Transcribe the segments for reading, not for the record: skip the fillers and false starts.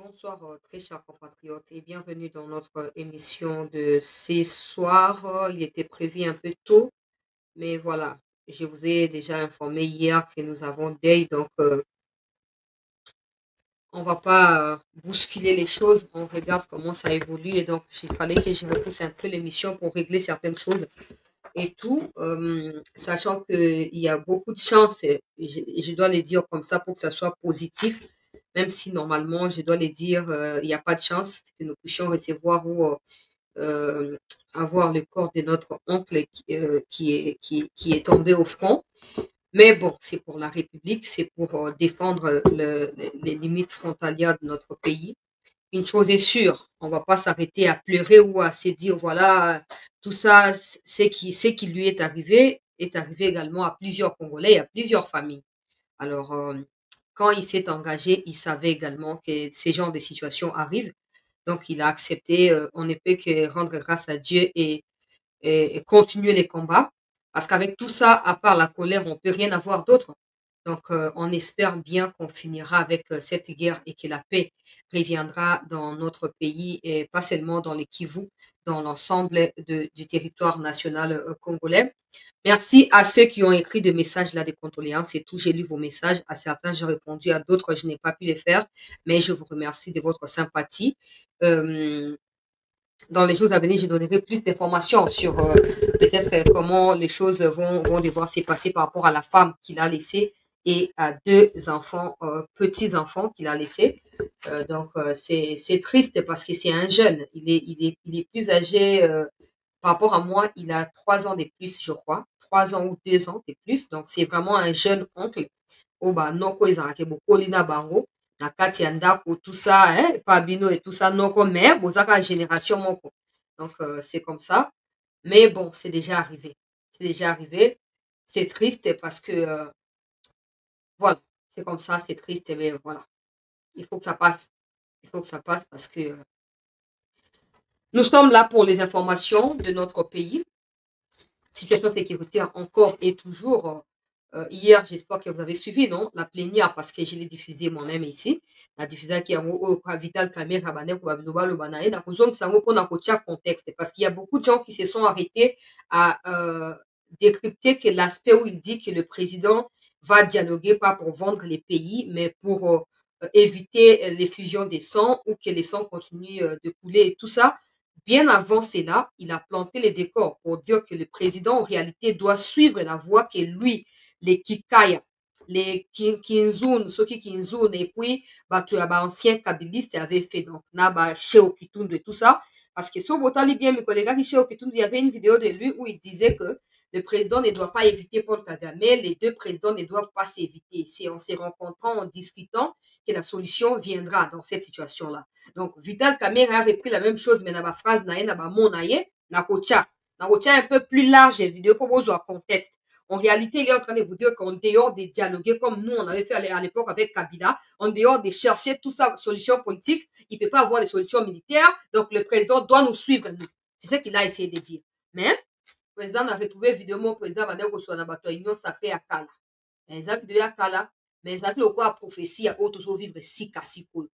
Bonsoir, très chers compatriotes, et bienvenue dans notre émission de ce soir. Il était prévu un peu tôt, mais voilà, je vous ai déjà informé hier que nous avons deuil, donc on va pas bousculer les choses, on regarde comment ça évolue, et donc il fallait que je repousse un peu l'émission pour régler certaines choses et tout, sachant qu'il y a beaucoup de chance, et je dois les dire comme ça pour que ça soit positif, même si normalement, je dois les dire, il n'y a pas de chance que nous puissions recevoir ou euh, avoir le corps de notre oncle qui est tombé au front. Mais bon, c'est pour la République, c'est pour défendre les limites frontalières de notre pays. Une chose est sûre, on va pas s'arrêter à pleurer ou à se dire, voilà, tout ça, ce qui lui est arrivé également à plusieurs Congolais et à plusieurs familles. Alors, quand il s'est engagé, il savait également que ces genres de situations arrivent. Donc, il a accepté. On ne peut que rendre grâce à Dieu et continuer les combats. Parce qu'avec tout ça, à part la colère, on ne peut rien avoir d'autre. Donc, on espère bien qu'on finira avec cette guerre et que la paix reviendra dans notre pays et pas seulement dans les Kivu, dans l'ensemble du territoire national congolais. Merci à ceux qui ont écrit des messages là, des condoléances et tout. J'ai lu vos messages. À certains, j'ai répondu. À d'autres, je n'ai pas pu les faire. Mais je vous remercie de votre sympathie. Euh, dans les jours à venir, je donnerai plus d'informations sur peut-être comment les choses vont devoir se passer par rapport à la femme qu'il a laissée et à deux enfants, petits-enfants qu'il a laissés. Donc, c'est triste parce que c'est un jeune. Il est plus âgé par rapport à moi. Il a 3 ans de plus, je crois. 3 ans ou 2 ans de plus. Donc, c'est vraiment un jeune oncle. Oba, noko ezalaki bokoli na bango na kati ya ndako tout ça pa bino et tout ça noko mais bozaka génération moko. Donc c'est comme ça, mais bon, c'est déjà arrivé. C'est déjà arrivé. C'est triste parce que voilà, c'est comme ça, c'est triste, mais voilà, il faut que ça passe. Il faut que ça passe parce que nous sommes là pour les informations de notre pays. Situation sécuritaire encore et toujours. Hier, j'espère que vous avez suivi, non? La plénière, parce que je l'ai diffusée moi-même ici. La diffusée qui est au Vital Caméra, contexte, parce qu'il y a beaucoup de gens qui se sont arrêtés à décrypter que l'aspect où il dit que le président va dialoguer pas pour vendre les pays, mais pour éviter l'effusion des sangs ou que les sangs continuent de couler et tout ça. Bien avant cela, il a planté les décors pour dire que le président, en réalité, doit suivre la voie que lui, les Kikaya, les Kinzun, Soki Kinzun, et puis, ancien kabiliste avait fait, donc, Naba, Sheo Kitundu et tout ça. Parce que sur Botali, bien, mes collègues, Sheo Kitundu, il y avait une vidéo de lui où il disait que le président ne doit pas éviter Paul Kagame, les deux présidents ne doivent pas s'éviter. C'est en se rencontrant, en discutant, que la solution viendra dans cette situation-là. Donc, Vital Kamera avait pris la même chose, mais dans ma phrase, dans ma mot, na kocha un peu plus large, vidéo pour vous en contexte. En réalité, il est en train de vous dire qu'en dehors de dialoguer comme nous, on avait fait à l'époque avec Kabila, en dehors de chercher toute sa solution politique, il ne peut pas avoir de solution militaire, donc le président doit nous suivre, nous. C'est ce qu'il a essayé de dire. Mais, le président a retrouvé vidéo, le président va dire que soit dans la union sacrée à Kala. Les vidéo à Kala, mais ça fait quoi prophétie à autres vivre si cassicole.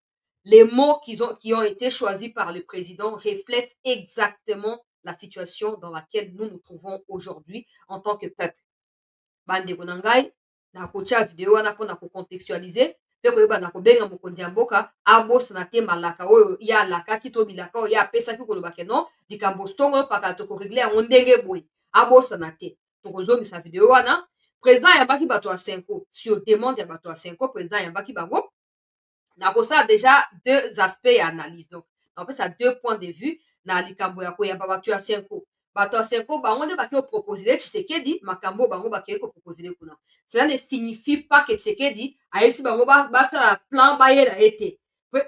Les mots qui ont été choisis par le président reflètent exactement la situation dans laquelle nous nous trouvons aujourd'hui en tant que peuple. Bandeko na ngai, na kotia vidéo wana mpona kocontextualiser mpe koyeba na kobenga mokonzi ya mboka abosana te malaka oyo ye alakaki to bilaka oyo ye apesaki koloba ke non likambo ntongo mpaka tokoregle yango ndenge boye abosana te. Tokozongisa vidéo wana président ayambaki bato ya Senko sur demande ya bato ya Senko président ayambaki bango nakosala déjà deux aspects ya analyse donc napesa deux points de vue na likambo ya koyamba bato ya Senko. Bato ya Senko bango nde baki koproposele Tshisekedi makambo bango bakei koproposele kuna. Cela ne signifie pas que Tshisekedi ayebisi bango basala plan bayela ye te.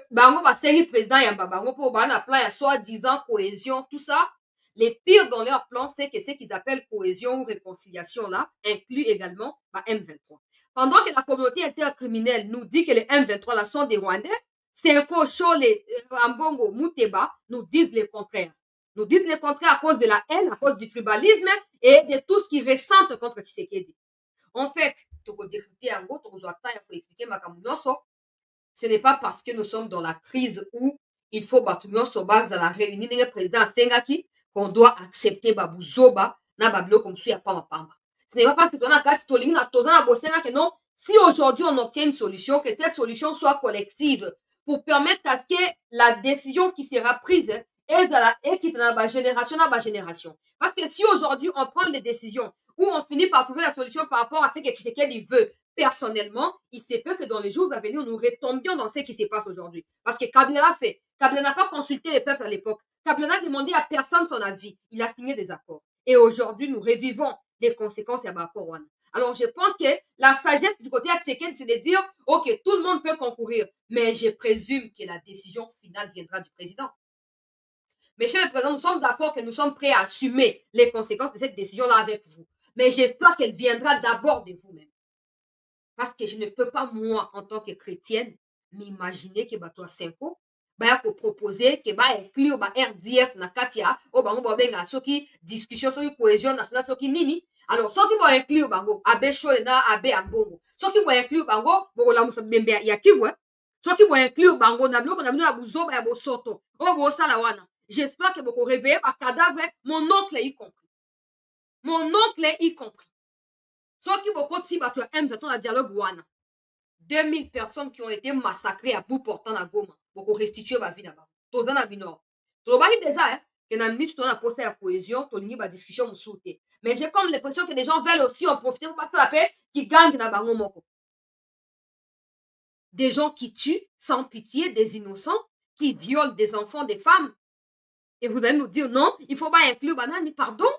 Bango basengi président yamba bango mpo baa na plan ya soi-disant cohésion tout ça. Les pires dans leur plan, c'est que ce qu'ils appellent cohésion ou réconciliation là inclut également M23. Pendant que la communauté intercriminelle nous dit que les M23 là sont des Rwandais, Senko, Chole, Ambongo, Mouteba nous disent le contraire. Nous disent le contraire à cause de la haine, à cause du tribalisme et de tout ce qui ressentent contre Tshisekedi. En fait, ce n'est pas parce que nous sommes dans la crise où il faut battre sur base à la réunion du président Sengaki qu'on doit accepter Babouzoba, na bablo comme ça, pas pamba. Ce n'est pas parce que tu as un cas que non, si aujourd'hui on obtient une solution, que cette solution soit collective pour permettre à ce que la décision qui sera prise est qui dans la génération à génération. Parce que si aujourd'hui on prend des décisions où on finit par trouver la solution par rapport à ce que Tshisekedi veut, personnellement, il se peut que dans les jours à venir, nous retombions dans ce qui se passe aujourd'hui. Parce que Kabila fait. Kabila n'a pas consulté les peuples à l'époque. Kabila n'a demandé à personne son avis. Il a signé des accords. Et aujourd'hui, nous revivons les conséquences de l'accord. Alors, je pense que la sagesse du côté de Tshisekedi, c'est de dire, OK, tout le monde peut concourir, mais je présume que la décision finale viendra du président. Monsieur le Président, nous sommes d'accord que nous sommes prêts à assumer les conséquences de cette décision-là avec vous. Mais j'espère qu'elle viendra d'abord de vous-même. Parce que je ne peux pas, moi, en tant que chrétienne, m'imaginer que toi, 5 ans, pour proposer que inclure RDF na katia o bango bobenga soki discussion soki cohésion nationale soki nini alors soki bo inclure bango abe chole na abe ambongo soki bo inclure bango bo la musa bembe ya kivu soki bo inclure bango na biloko na bino ya buzoba ya bosoto o bo sala wana j'espère que boko réveiller ba cadavre mon oncle y compris soki boko ti bato ya M23 na dialogue wana 2000 personnes qui ont été massacrées à bout portant na Goma pour restituer ma vie là-bas. Tous dans la minor. Tu vois déjà que dans minute on a posté la cohésion, tu as discussion au sauté. Mais j'ai comme l'impression que les gens veulent aussi en profiter pour passer la paix qui gagnent dans bango moko. Des gens qui tuent sans pitié des innocents, qui violent des enfants, des femmes. Et vous allez nous dire non, il faut pas inclure banane, pardon.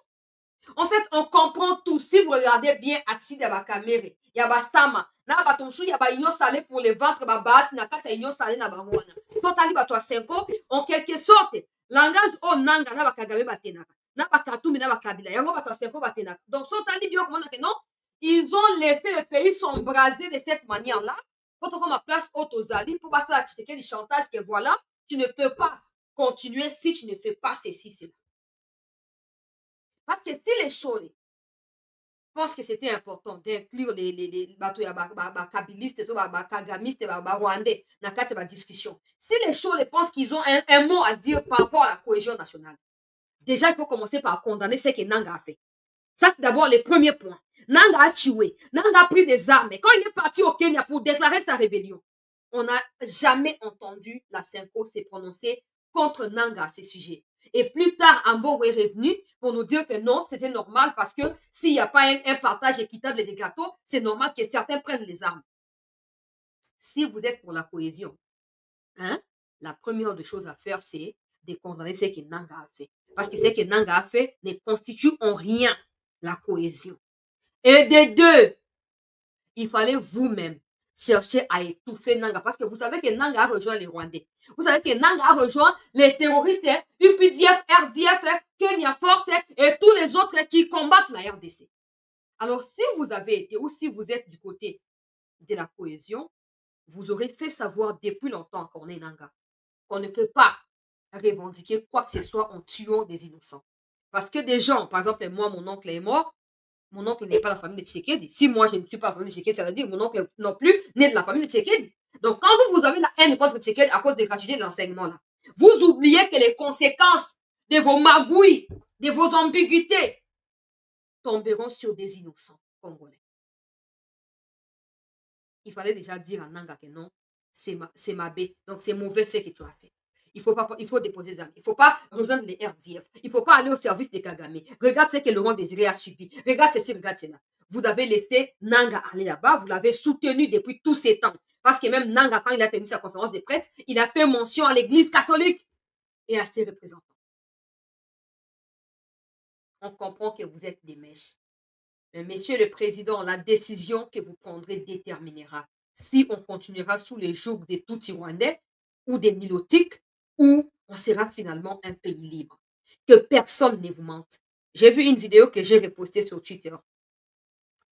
En fait, on comprend tout. Si vous regardez bien attitude de la caméra, il y a bastama. Na batonsu, il y a ba union salée pour les ventres, ba bat, na kata union salée na bangwana. Soit tali ba toi 5 ans, en quelque sorte, langage o nanga na ba kagame batenaka. Na ba katumi na ba kabila. Yango ba toi 5 ans batenaka. Donc, soit tali bien comment que non, ils ont laissé le pays s'embraser de cette manière-là. Quand on comme à place haute aux alliés, pour passer à Tshisekedi du chantage que voilà, tu ne peux pas continuer si tu ne fais pas ceci, cela. Parce que si les choses, je pense que c'était important d'inclure les bateaux kabilistes, les kagamistes, les rwandais dans la discussion. Si les choses pensent qu'ils ont un mot à dire par rapport à la cohésion nationale, déjà il faut commencer par condamner ce que Nanga a fait. Ça, c'est d'abord le premier point. Nanga a tué, Nanga a pris des armes. Et quand il est parti au Kenya pour déclarer sa rébellion, on n'a jamais entendu la Senko se prononcer contre Nanga à ces sujets. Et plus tard, Ambo est revenu pour nous dire que non, c'était normal parce que s'il n'y a pas un partage équitable des gâteaux, c'est normal que certains prennent les armes. Si vous êtes pour la cohésion, la première des choses à faire, c'est de condamner ce que Nanga a fait. Parce que ce que Nanga a fait ne constitue en rien la cohésion. Et des deux, il fallait vous-même chercher à étouffer Nanga. Parce que vous savez que Nanga a rejoint les Rwandais. Vous savez que Nanga a rejoint les terroristes, UPDF, RDF, Kenya Force et tous les autres qui combattent la RDC. Alors, si vous avez été ou si vous êtes du côté de la cohésion, vous aurez fait savoir depuis longtemps qu'on est Nanga, qu'on ne peut pas revendiquer quoi que ce soit en tuant des innocents. Parce que des gens, par exemple, moi, mon oncle est mort, mon oncle n'est pas de la famille de Tshisekedi. Si moi, je ne suis pas la famille de Tshisekedi, ça veut dire que mon oncle non plus n'est de la famille de Tshisekedi. Donc, quand vous avez la haine contre Tshisekedi à cause des gratuités de l'enseignement, là, vous oubliez que les conséquences de vos magouilles, de vos ambiguïtés, tomberont sur des innocents congolais. Il fallait déjà dire à Nanga que non, c'est ma baie. Donc, c'est mauvais ce que tu as fait. Il faut déposer des armes. Il ne faut pas rejoindre les RDF. Il ne faut pas aller au service des Kagame. Regarde ce que Laurent Désiré a subi. Regarde ceci, regarde cela. Vous avez laissé Nanga aller là-bas. Vous l'avez soutenu depuis tous ces temps. Parce que même Nanga, quand il a terminé sa conférence de presse, il a fait mention à l'Église catholique et à ses représentants. On comprend que vous êtes des mèches. Mais Monsieur le Président, la décision que vous prendrez déterminera si on continuera sous les jougs des Tutsi-Rwandais ou des Nilotiques, où on sera finalement un pays libre. Que personne ne vous mente. J'ai vu une vidéo que j'ai repostée sur Twitter.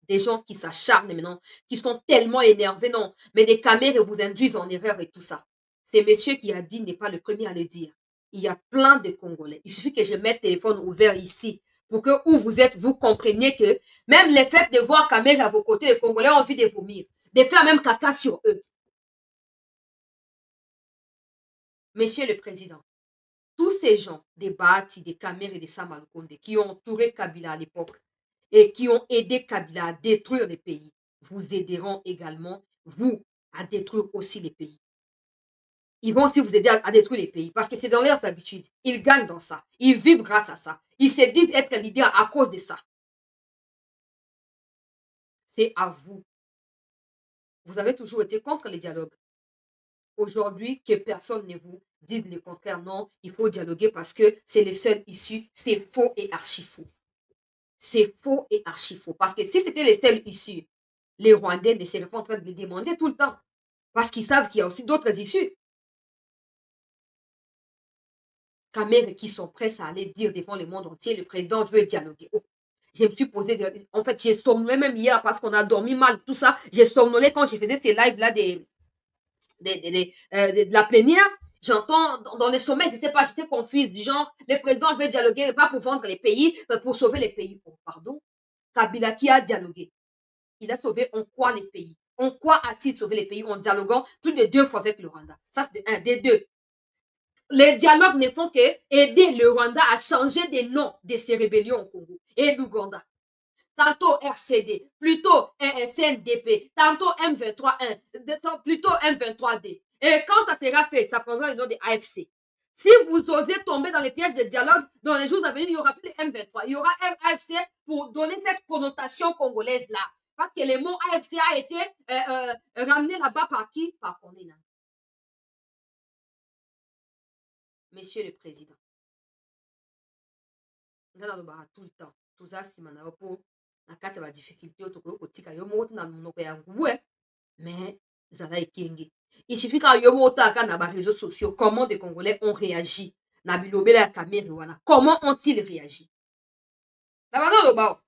Des gens qui s'acharnent maintenant, qui sont tellement énervés, non, mais les caméras vous induisent en erreur et tout ça. C'est monsieur qui a dit, n'est pas le premier à le dire. Il y a plein de Congolais. Il suffit que je mette le téléphone ouvert ici pour que où vous êtes, vous compreniez que même le fait de voir caméra à vos côtés, les Congolais ont envie de vomir, de faire même caca sur eux. Monsieur le Président, tous ces gens, des Bati, des Kamer et des Samalukonde, qui ont entouré Kabila à l'époque et qui ont aidé Kabila à détruire les pays, vous aideront également, vous, à détruire aussi les pays. Ils vont aussi vous aider à détruire les pays parce que c'est dans leurs habitudes. Ils gagnent dans ça. Ils vivent grâce à ça. Ils se disent être leaders à cause de ça. C'est à vous. Vous avez toujours été contre les dialogues. Aujourd'hui, que personne ne vous dise le contraire. Non, il faut dialoguer parce que c'est les seuls issus. C'est faux et archi faux. C'est faux et archi faux. Parce que si c'était les seuls issus, les Rwandais ne seraient pas en train de les demander tout le temps. Parce qu'ils savent qu'il y a aussi d'autres issus. Kamere qui sont prêts à aller dire devant le monde entier, le président veut dialoguer. Oh, je me suis posé, en fait, j'ai somnolé même hier parce qu'on a dormi mal, tout ça. J'ai somnolé quand j'ai fait ces lives-là de la plénière. J'entends dans les sommets, je ne sais pas, j'étais confuse, du genre, le président veut dialoguer, mais pas pour vendre les pays, mais pour sauver les pays. Oh, pardon. Kabila qui a dialogué. Il a sauvé en quoi les pays? En quoi a-t-il sauvé les pays en dialoguant plus de 2 fois avec le Rwanda? Ça, c'est un des deux. Les dialogues ne font que aider le Rwanda à changer des noms de ces rébellions au Congo et l'Ouganda. Tantôt RCD, plutôt CNDP, tantôt M23-1, plutôt M23D. Et quand ça sera fait, ça prendra le nom de AFC. Si vous osez tomber dans les pièges de dialogue, dans les jours à venir, il y aura plus de M23. Il y aura AFC pour donner cette connotation congolaise-là. Parce que le mot AFC a été ramené là-bas par qui? Par Condé. Monsieur le Président, nous allons tout le temps. Tout ça, si on a pour la carte de la difficulté, mais zala ekenge. Il suffit quand yo mota ka na ba réseaux sociaux, comment des Congolais ont réagi na bilobela ya Kamere wana. Comment ont-ils réagi? Na bana lo ba.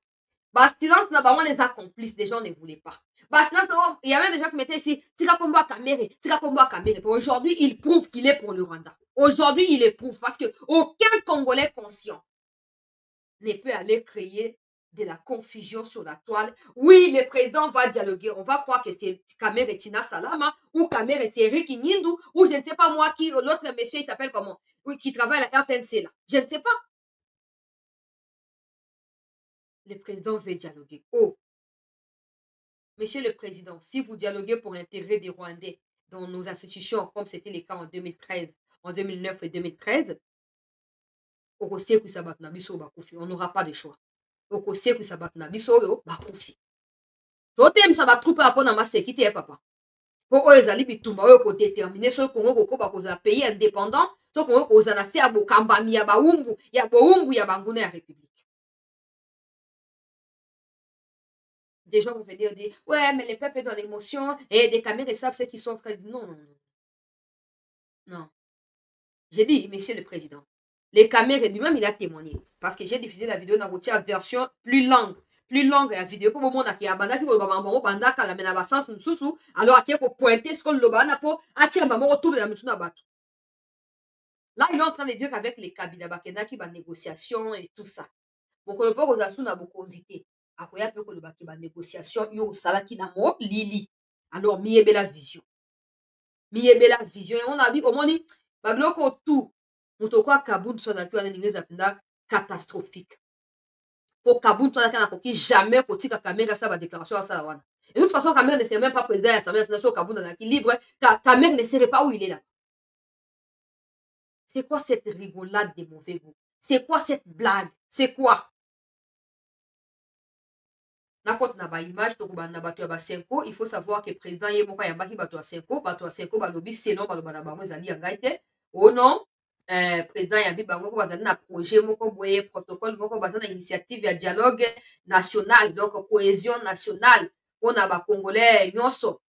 Bas silence na ba les accomplices, des gens ne voulaient pas. Bas silence, il y avait des gens qui mettaient ici, tika kombo à Kamere, tika kombo à Kamere. Aujourd'hui, il prouve qu'il est pour le Rwanda. Aujourd'hui, il éprouve parce que aucun Congolais conscient ne peut aller créer de la confusion sur la toile. Oui, le président va dialoguer. On va croire que c'est Kamere Tina Salama ou Kamere c'est Eric Nyindu ou je ne sais pas moi qui, l'autre monsieur, il s'appelle comment? Oui, qui travaille à la RTNC là. Je ne sais pas. Le président veut dialoguer. Oh, monsieur le président, si vous dialoguez pour l'intérêt des Rwandais dans nos institutions, comme c'était le cas en 2013, en 2009 et 2013, on n'aura pas de choix. okosekwisa bato na biso oyo bakufi totemisa batroupe apo na maseki te papa mpo oyo ezali bitumba oyo kodetermine soki kongo kokoba kozala pays indépendant to kongo kozala na se ya bokambami ya bowumbu ya banguna ya république. Des gens vont venir dire ouais mais les peuples dans l'émotion et des caméras savent ce qu'ils sont en train de dire. Non, non, non. Non. J'ai dit, monsieur le président, les caméras lui-même, il a témoigné. Parce que j'ai diffusé la vidéo dans la version plus longue la vidéo pour moment qui a bandaki ko bamba bandaka la mena basens mususu alors atie ko pointer ce que le bana po atie mbamo tout la mituna bato. Là il est en train de dire qu'avec les Kabila bakenda qui ba négociation et tout ça. Boko po ko zasu na bokonzité. Akoya pe ko le baki ba négociation yo sala ki na mo lili. Alors miyebe la vision. Miyebe la vision on a vu comment ni ba biloko tout moto kwa Kabund so na tuana ningeza pinda catastrophique. Pour Kabund toi na koki jamais kotika Kamere ça ba déclaration à ça wana. Et de toute façon Kamere ne sait même pas président de l'Assemblée nationale Kabund dans l'équilibre. Kamere ne sait pas où il est là. C'est quoi cette rigolade de mauvais goût? C'est quoi cette blague? C'est quoi? Na compte na ba image to ba na bato ya ba 5 ans, il faut savoir que président ye moko ya baki bato ya 5 ans, bato ya 5 ans ba lobi selon ba loba na bango ezali ya ngai te. Oh non. Président Yabi Bango bazali na projet moko boye protocole moko bazali na initiative ya dialogue national donc cohésion nationale on a ba congolais nyonso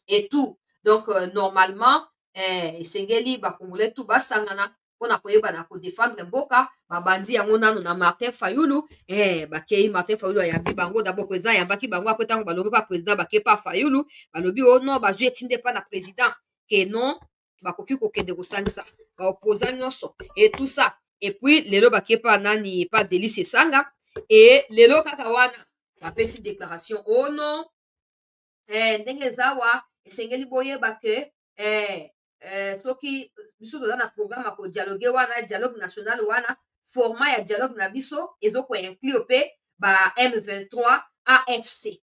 et tout donc normalement esengeli ba congolais tout basangana pona koyeba na ko défendre mboka babandi yango nanu na Martin Fayulu bakei Martin Fayulu ayambi bango d'abord président yambaki bango après tango balobi pa président bakepa Fayulu balobi oh non bazwi etinde pa na président que non bakoki kokende kosalisa baopposant nyonso et tout ça et puis lelo bakepa nani pa Délice Esanga et lelo kaka wana bapesi déclaration oh non ndenge eza awa esengeli boyeba ke soki biso toza na programme ya kodialogue wana dialogue national wana format ya dialogue na biso ezokoinclure mpe ba M23 AFC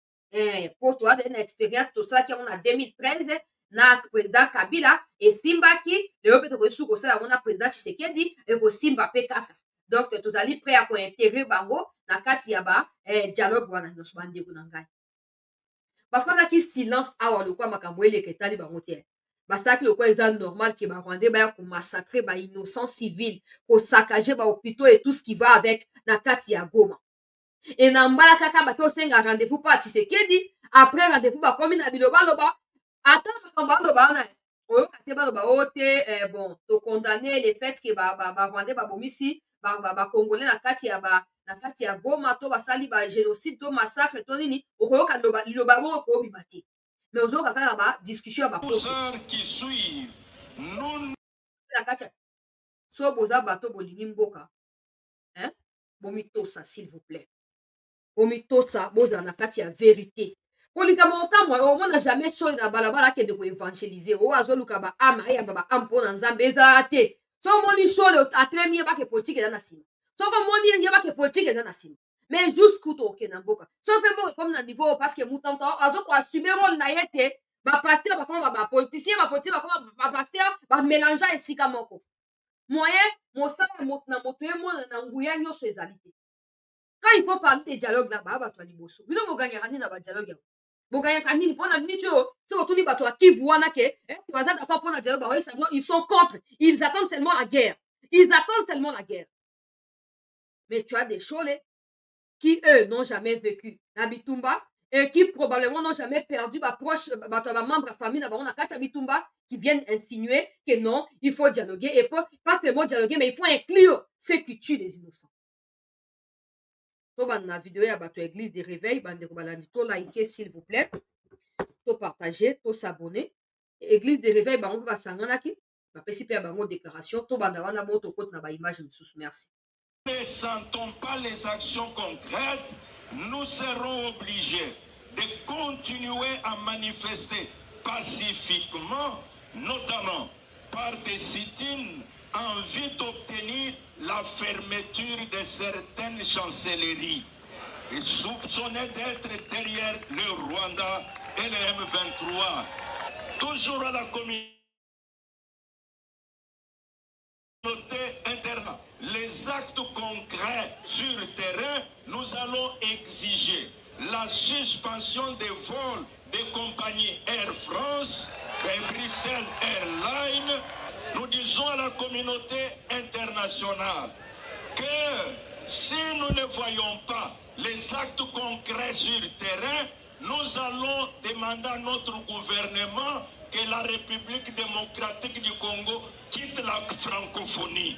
po toazali na expérience tosalaki yango na 2013 na président Kabila esimbaki lelo mpe tokoki suki kosala yango na président Tshisekedi ekosimba mpe kaka donc tozali prêt ya kointégrer bango na kati ya ba dialogue wana nyonso bandeko na ngai bafandaki silence awa lokwa makambo eleka etali bango te basalaki lokwa eza normal ke barwandais baya komassacre bainnocent civil kosakage bahôpitaux et tout ce qui va avec na kati ya Goma e na mbala kaka bake osenga rendez-vous mpo ya Tshisekedi après rendez-vous bakomi na bilobaloba ata makambo aloba wana oyoka te baloba oyo te bon tokondane le fait ke barwandais babomisi bacongolais na kati ya Goma to basali bagénocide to massacre to nini okoyoka liloba bongo koobima te mais ozoyoka kaka badiscussion ya na kati ya so boza bato bolingi mboka bomitosa s'il vous plaît bomitosa bozala na kati ya vérité kolikama okamwa omona jamais chose na balabala akende koevangelize oyo azoluka baame ayamba baame mpo na nzambe ezala te so omoni shole atelemi yebake politike eza na nsima soko omoni yebake politike eza na nsima mais jusqu'où tokokende na mboka so mpe mboka ekomi na niveau parce que mutu azokoassume role na ye te bapaster bakoma bapoliticien bakoma bapaster bamélange esika moko moyen mosala na moto ye mona na nguya nyonso ezali te quand il faut parler de dialogue na baa bato ya liboso bino boganyaka nini na badialogue yango boganyaka nini mpona miniti oyo so otuni bato ya kivu wana ke baza d'accord mpona dialogue baoyesa bino ils sont contre ils attendent seulement la guerre mais tu as des Cholés qui eux n'ont jamais vécu na bitumba et qui probablement n'ont jamais perdu proche bato ya membre ya famille na bango na kati ya bitumba qui viennent insinuer que non il faut dialoguer et pas seulement dialoguer mais il faut inclure ceux qui tuent les innocents to banda na video ya bato ya église de réveil bandeko balandi to like s'il vous plaît to partager to s'abonner église de réveil bango mpe basanganaki bapesi mpe ya bango déclaration to banda wana bo tokoti na baimage mosusu merci. Ne sentons pas les actions concrètes, nous serons obligés de continuer à manifester pacifiquement, notamment par des sit-ins en vue d'obtenir la fermeture de certaines chancelleries et soupçonnées d'être derrière le Rwanda et le M23. Toujours à la communauté interne, les actes concrets sur le terrain, nous allons exiger la suspension des vols des compagnies Air France et Bruxelles Airlines. Nous disons à la communauté internationale que si nous ne voyons pas les actes concrets sur le terrain, nous allons demander à notre gouvernement que la République démocratique du Congo quitte la francophonie.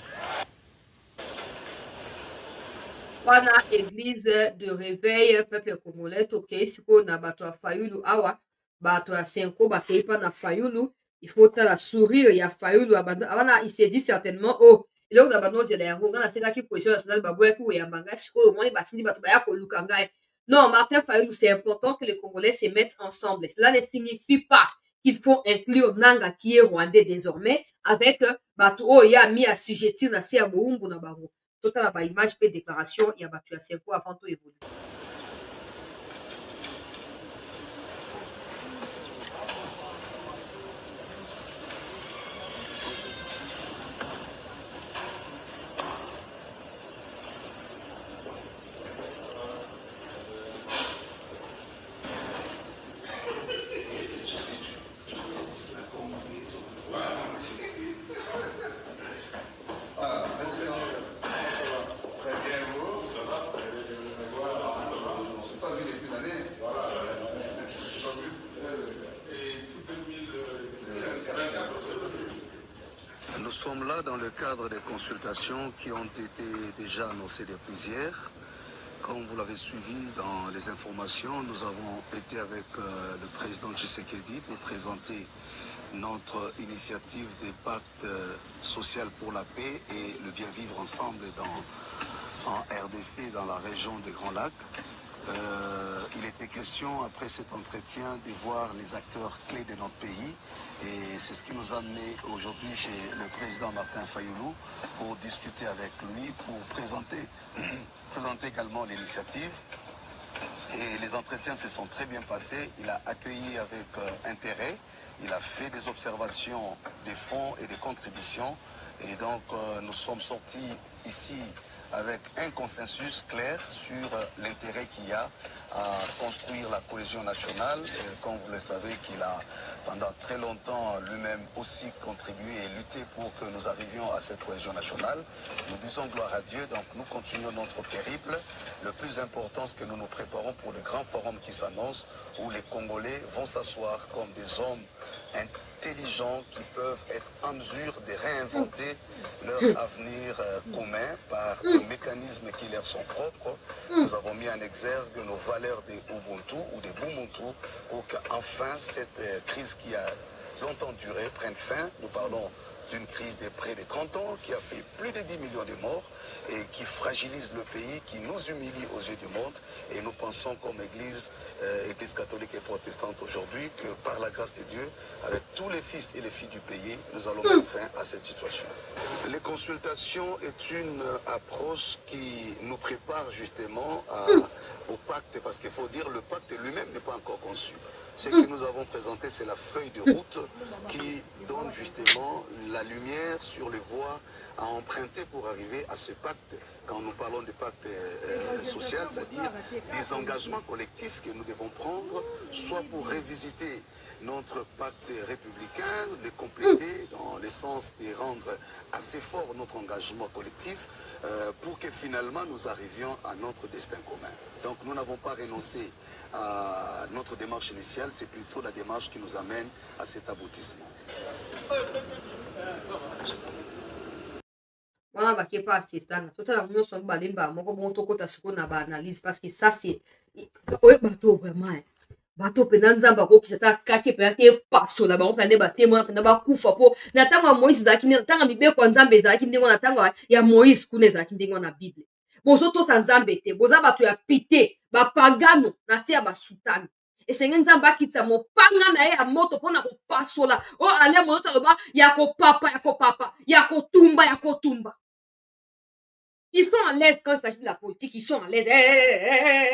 Wana église de réveil peuple congolais tokei sikoyo na bato ya fayulu awa bato ya senko bakei pa na fayulu il faut tala sourire ya fayulu wana il se dit certainement oh eloko na bando ozela yango nga nasekaki cohésion nationale baboyaki koyamba ngai sikoyo omoni batindi bato baya koluka ngai non Martin Fayulu c'est important que les Congolais se mettent ensemble cela ne signifie pas qu'il faut inclure Nanga qui est rwandais désormais avec bato oyo ya mi assujettir na se ya bowumbu na bango totala ba image pe déclaration ya bato ya senko avant to évoluer. Nous sommes là dans le cadre des consultations qui ont été déjà annoncées depuis hier. Comme vous l'avez suivi dans les informations, nous avons été avec le président Tshisekedi pour présenter notre initiative des pactes social pour la paix et le bien vivre ensemble en RDC, dans la région des Grands Lacs. Il était question, après cet entretien, de voir les acteurs clés de notre pays. Et c'est ce qui nous a amené aujourd'hui chez le président Martin Fayoulou pour discuter avec lui, pour présenter également l'initiative. Et les entretiens se sont très bien passés. Il a accueilli avec intérêt. Il a fait des observations des fonds et des contributions. Et donc, nous sommes sortis ici avec un consensus clair sur l'intérêt qu'il y a à construire la cohésion nationale. Et comme vous le savez, qu'il a pendant très longtemps lui-même aussi contribué et lutté pour que nous arrivions à cette cohésion nationale. Nous disons gloire à Dieu, donc nous continuons notre périple. Le plus important, c'est que nous nous préparons pour le grand forum qui s'annonce, où les Congolais vont s'asseoir comme des hommes intelligents qui peuvent être en mesure de réinventer leur avenir commun par des mécanismes qui leur sont propres. Nous avons mis en exergue nos valeurs des Ubuntu ou des Bumuntu pour qu'enfin cette crise qui a longtemps duré prenne fin. Nous parlons d'une crise de près de 30 ans qui a fait plus de 10 millions de morts et qui fragilise le pays, qui nous humilie aux yeux du monde. Et nous pensons comme Église catholique et protestante aujourd'hui que par la grâce de Dieu, avec tous les fils et les filles du pays, nous allons mettre fin à cette situation. Les consultations est une approche qui nous prépare justement au pacte, parce qu'il faut dire le pacte lui-même n'est pas encore conçu. Ce que nous avons présenté, c'est la feuille de route qui donne justement la lumière sur les voies à emprunter pour arriver à ce pacte. Quand nous parlons de pacte social, c'est-à-dire des engagements collectifs que nous devons prendre, soit pour révisiter notre pacte républicain, le compléter dans le sens de rendre assez fort notre engagement collectif pour que finalement nous arrivions à notre destin commun. Donc nous n'avons pas renoncé à notre démarche initiale, c'est plutôt la démarche qui nous amène à cet aboutissement. Wana bakie pas assistant. Tout à l'heure, sommes balimba, moko bon toko ta suko na ba analyse parce que ça c'est ouais bateau vraiment. Bateau penanza bako ki sata kake pe ate paso la ba on pende ba témoin pende ba kufa po na tanga Moïse zaki na tanga bibe kwa nzambe zaki ndingo na tanga ya Moïse kune zaki ndingo na Bible. Bozo to sa nzambe te, boza bato ya pité, ba pagano na se ya ba sultani. Et c'est nzamba kitsa mo panga na ye ya moto pona ko pasola. O ale mo to ba ya ko papa, ya ko tumba. Ils sont à l'aise quand il s'agit de la politique, ils sont à l'aise.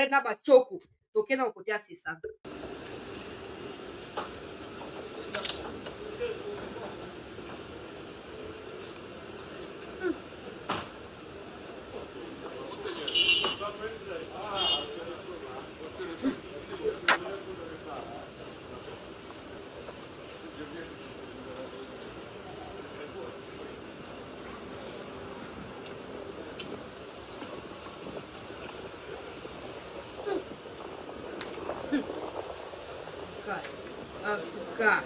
Na ba choko. Donc, il y a un côté assez simple. God.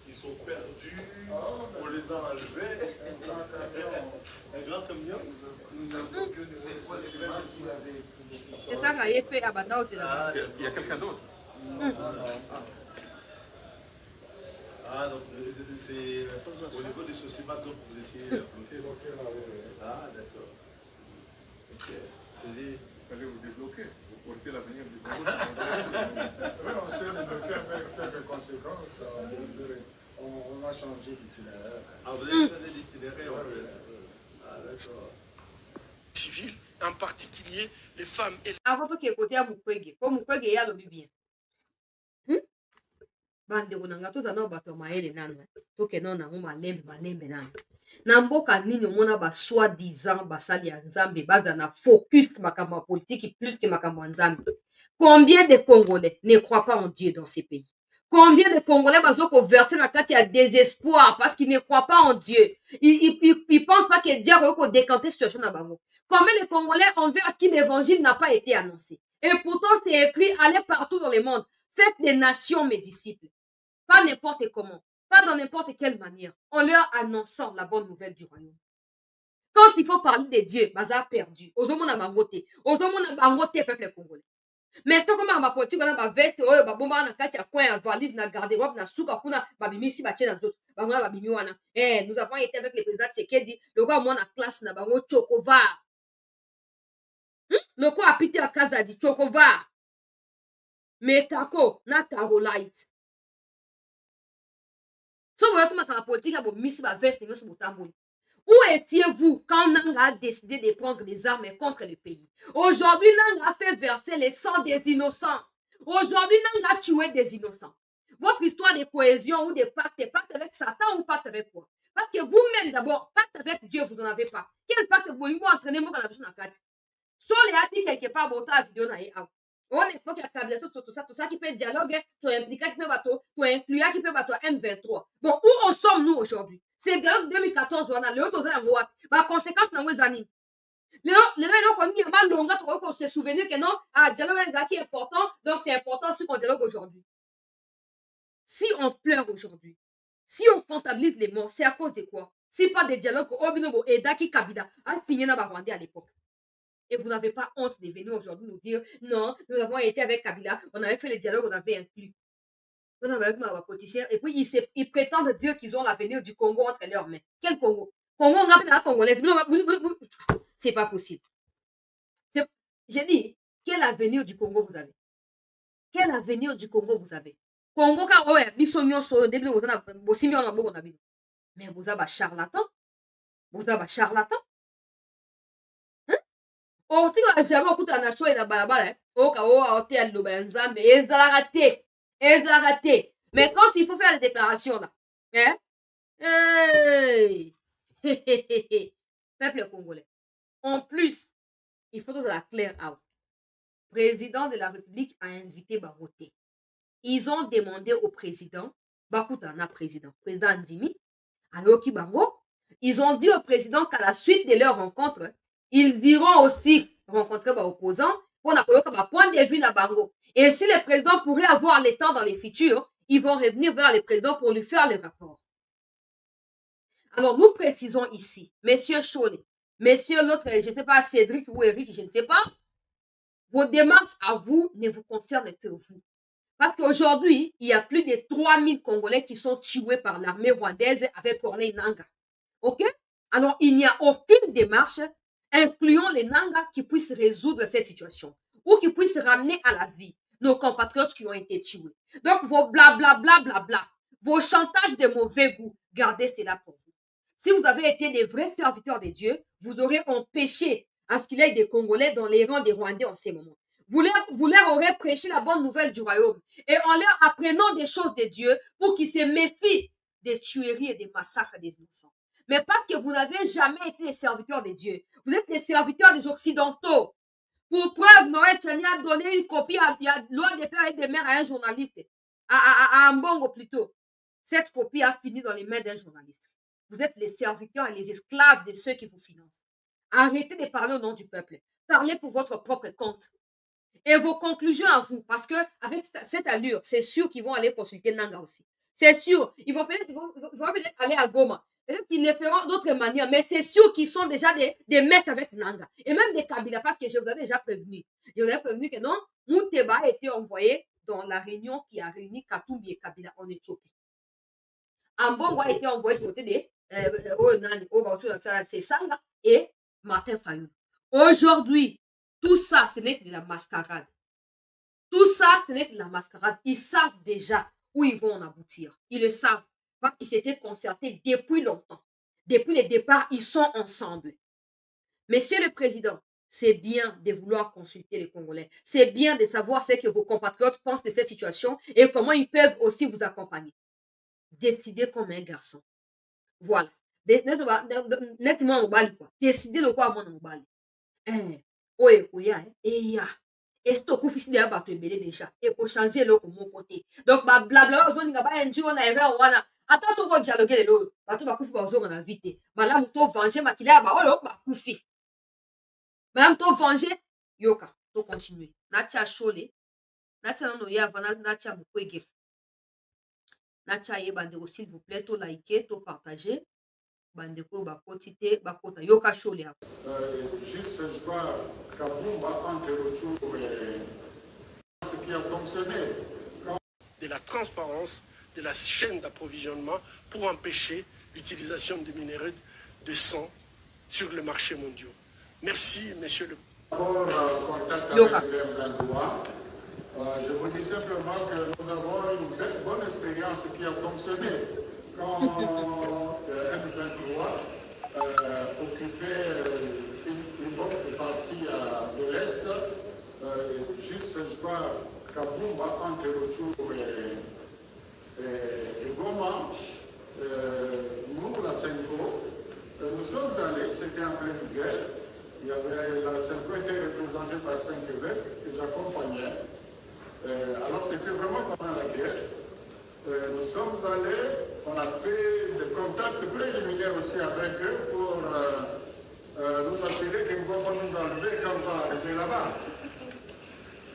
Ils sont perdus, on les a enlevés. Un grand camion. C'est ça qu'il a fait à Bata aussi là-bas. Il y a quelqu'un d'autre. Ah, donc c'est au niveau des sociétés, donc vous étiez bloqué. Ah, d'accord. Ok. C'est-à-dire, il fallait vous débloquer. Vous portez l'avenir du Congo. Oui, on s'est débloqué avec quelques conséquences. On a changé d'itinéraire. Ah, vous avez changé d'itinéraire en fait. Ah, d'accord. Civils, en particulier les femmes et Avant tout, côté à Mukwege. Comme Mukwege, il y a le bien. Bande konanga to zana bato maele nanu to ke non na malembe nanu na mboka nini mona ba soi-disant basali ya nzambe baza na focus makambo politique plus que makambo nzambe. Combien de Congolais ne croient pas en Dieu dans ces pays? Combien de Congolais bazo convertir na kati ya désespoir parce qu'ils ne croient pas en Dieu? Ils pensent pas que Dieu va décanter situation na bango. Combien de Congolais envers qui l'évangile n'a pas été annoncé? Et pourtant c'est écrit allez partout dans le monde, faites des nations mes disciples. Pas n'importe comment, pas dans n'importe quelle manière, en leur annonçant la bonne nouvelle du royaume. Quand il faut parler de Dieu, baza perdu. Ozomona bangote, peuple congolais. Mais c'est comme ma politique, on a ma veste, oh, ba bomba na kati ya coin ya valise na garde-robe na souka kuna ba bimisi ba tie na nzoto. Ba ngona ba bimi wana. Eh, nous avons été avec le président Tshisekedi, le quoi moi na classe na bango Chokovar. Le quoi a pité à casa di Chokovar. Mais kako na Carolite. So vous voyez comment la politique a bimisi ba veste ngo so botamboli. Où étiez-vous quand Nanga a décidé de prendre des armes contre le pays? Aujourd'hui, Nanga a fait verser le sang des innocents. Aujourd'hui, Nanga a tué des innocents. Votre histoire de cohésion ou de pacte avec Satan ou pacte avec quoi? Parce que vous-même, d'abord, pacte avec Dieu, vous n'en avez pas. Quel pacte vous entraînez moi dans la bouche dans la carte? Sur les articles quelque part, bon, ta vidéo n'a pas. On est pas qu'il y a tout ça qui peut dialoguer, tout impliquer qui peut bateau, tout inclure qui peut bateau M23. Bon, où en sommes-nous aujourd'hui? C'est dialogue 2014, on a le haut aux conséquences dans les années. Les gens qui ont mal longue pour se souvenir que non, dialogue est important, donc c'est important ce qu'on dialogue aujourd'hui. Si on pleure aujourd'hui, si on comptabilise les morts, c'est à cause de quoi? Si pas des dialogues, Obinobo et Daki Kabila a fini dans Rwanda à l'époque. Et vous n'avez pas honte de venir aujourd'hui nous dire non, nous avons été avec Kabila, on avait fait les dialogues, on avait inclus. On avait avec ma politicien, et puis ils prétendent dire qu'ils ont l'avenir du Congo entre leurs mains. Quel Congo? Congo, on appelle la Congolaise. C'est pas possible. J'ai dit, quel avenir du Congo vous avez? Quel avenir du Congo vous avez? Congo, quand ouais, mais vous avez un charlatan. Vous avez un charlatan. Orti ka jamais okuta na show na balabala oka o hotel loba nzambe ezalaka te. Mais quand il faut faire des déclarations là, hein? Hey! Peuple congolais. En plus, il faut que la claire out. Président de la République a invité Baroté. Ils ont demandé au président, Bakuta na président Ndimi, Ayoki Bango, ils ont dit au président qu'à la suite de leur rencontre, ils iront aussi rencontrer les opposants pour avoir un point de vue na Bango. Et si le président pourrait avoir le temps dans les futurs, ils vont revenir vers le président pour lui faire le rapport. Alors, nous précisons ici, Monsieur Cholet, Monsieur l'autre, je ne sais pas, Cédric ou Eric, je ne sais pas, vos démarches à vous ne vous concernent que vous. Parce qu'aujourd'hui, il y a plus de 3000 Congolais qui sont tués par l'armée rwandaise avec Corneille Nangaa. OK? Alors, il n'y a aucune démarche incluant les Nangaa qui puisse résoudre cette situation ou qui puisse ramener à la vie nos compatriotes qui ont été tués. Donc, vos blablabla, vos chantages de mauvais goût, gardez cela pour vous. Si vous avez été des vrais serviteurs de Dieu, vous aurez empêché à ce qu'il y ait des Congolais dans les rangs des Rwandais en ces moments. Vous leur aurez prêché la bonne nouvelle du royaume et en leur apprenant des choses de Dieu pour qu'ils se méfient des tueries et des massacres des innocents. Mais parce que vous n'avez jamais été des serviteurs de Dieu, vous êtes des serviteurs des Occidentaux. Pour preuve, Noël Tchani a donné une copie à loi des pères et des mères à un journaliste, à Mbongo plutôt. Cette copie a fini dans les mains d'un journaliste. Vous êtes les serviteurs et les esclaves de ceux qui vous financent. Arrêtez de parler au nom du peuple. Parlez pour votre propre compte. Et vos conclusions à vous, parce que avec cette allure, c'est sûr qu'ils vont aller consulter Nangaa aussi. C'est sûr. Ils vont peut-être aller à Goma. Peut-être qu'ils le feront d'autres manières, mais c'est sûr qu'ils sont déjà des mèches avec Nangaa. Et même des Kabila, parce que je vous avais déjà prévenu. Je vous avais prévenu que non, Mouteba a été envoyé dans la réunion qui a réuni Katumbi et Kabila en Éthiopie. Ambongo a été envoyé du côté des Sanga et Martin Fayulu. Aujourd'hui, tout ça, ce n'est que de la mascarade. Tout ça, ce n'est que de la mascarade. Ils savent déjà où ils vont en aboutir. Ils le savent. Parce qu'ils s'étaient concertés depuis longtemps. Depuis le départ, ils sont ensemble. Monsieur le Président, c'est bien de vouloir consulter les Congolais. C'est bien de savoir ce que vos compatriotes pensent de cette situation et comment ils peuvent aussi vous accompagner. Décidez comme un garçon. Voilà. Nettement au bal, quoi. Décidez le quoi à mon bal. Oye, est-ce que vous faites déjà? Et pour changer le mon côté. Donc, blabla, on a un jour, on a un attention, on dialoguer l'autre. Bateau va couper aux hommes en invité. Madame, to venger, ma kila, bah, oh, bah, koufi. Madame, to venger, yoka, to continuer. Nacha chole. Nacha no ya, vana, nacha mukwege. Nacha ye, bandeko, s'il vous plaît, to liker, to partager. Bandeko, ba kotite, ba kota. Yoka chole. Juste, je crois, Kabumba entre retour qui a fonctionné. De la transparence de la chaîne d'approvisionnement pour empêcher l'utilisation de minerais de sang sur le marché mondial. Merci, monsieur le Pour contact avec le M23, je vous dis simplement que nous avons une bonne expérience qui a fonctionné. Quand M23 occupait une bonne partie de l'Est, juste, je crois, Kabumba, entre Rutshuru et Goma, nous, la Senko, nous sommes allés, c'était en pleine guerre. Il y avait la Senko était représentée par 5 évêques que j'accompagnais. Alors c'était vraiment pendant la guerre. Nous sommes allés, on a fait des contacts préliminaires aussi avec eux pour nous assurer qu'ils ne vont pas nous enlever quand on va arriver là-bas.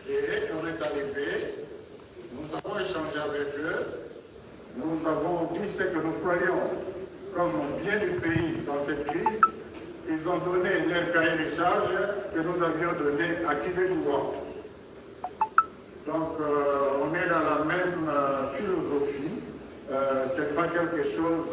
Et on est arrivé, nous avons échangé avec eux, nous avons dit ce que nous croyons comme bien du pays dans cette crise. Ils ont donné leur cahier des charges que nous avions donné à Kibelouan. Donc on est dans la même philosophie. Ce n'est pas quelque chose,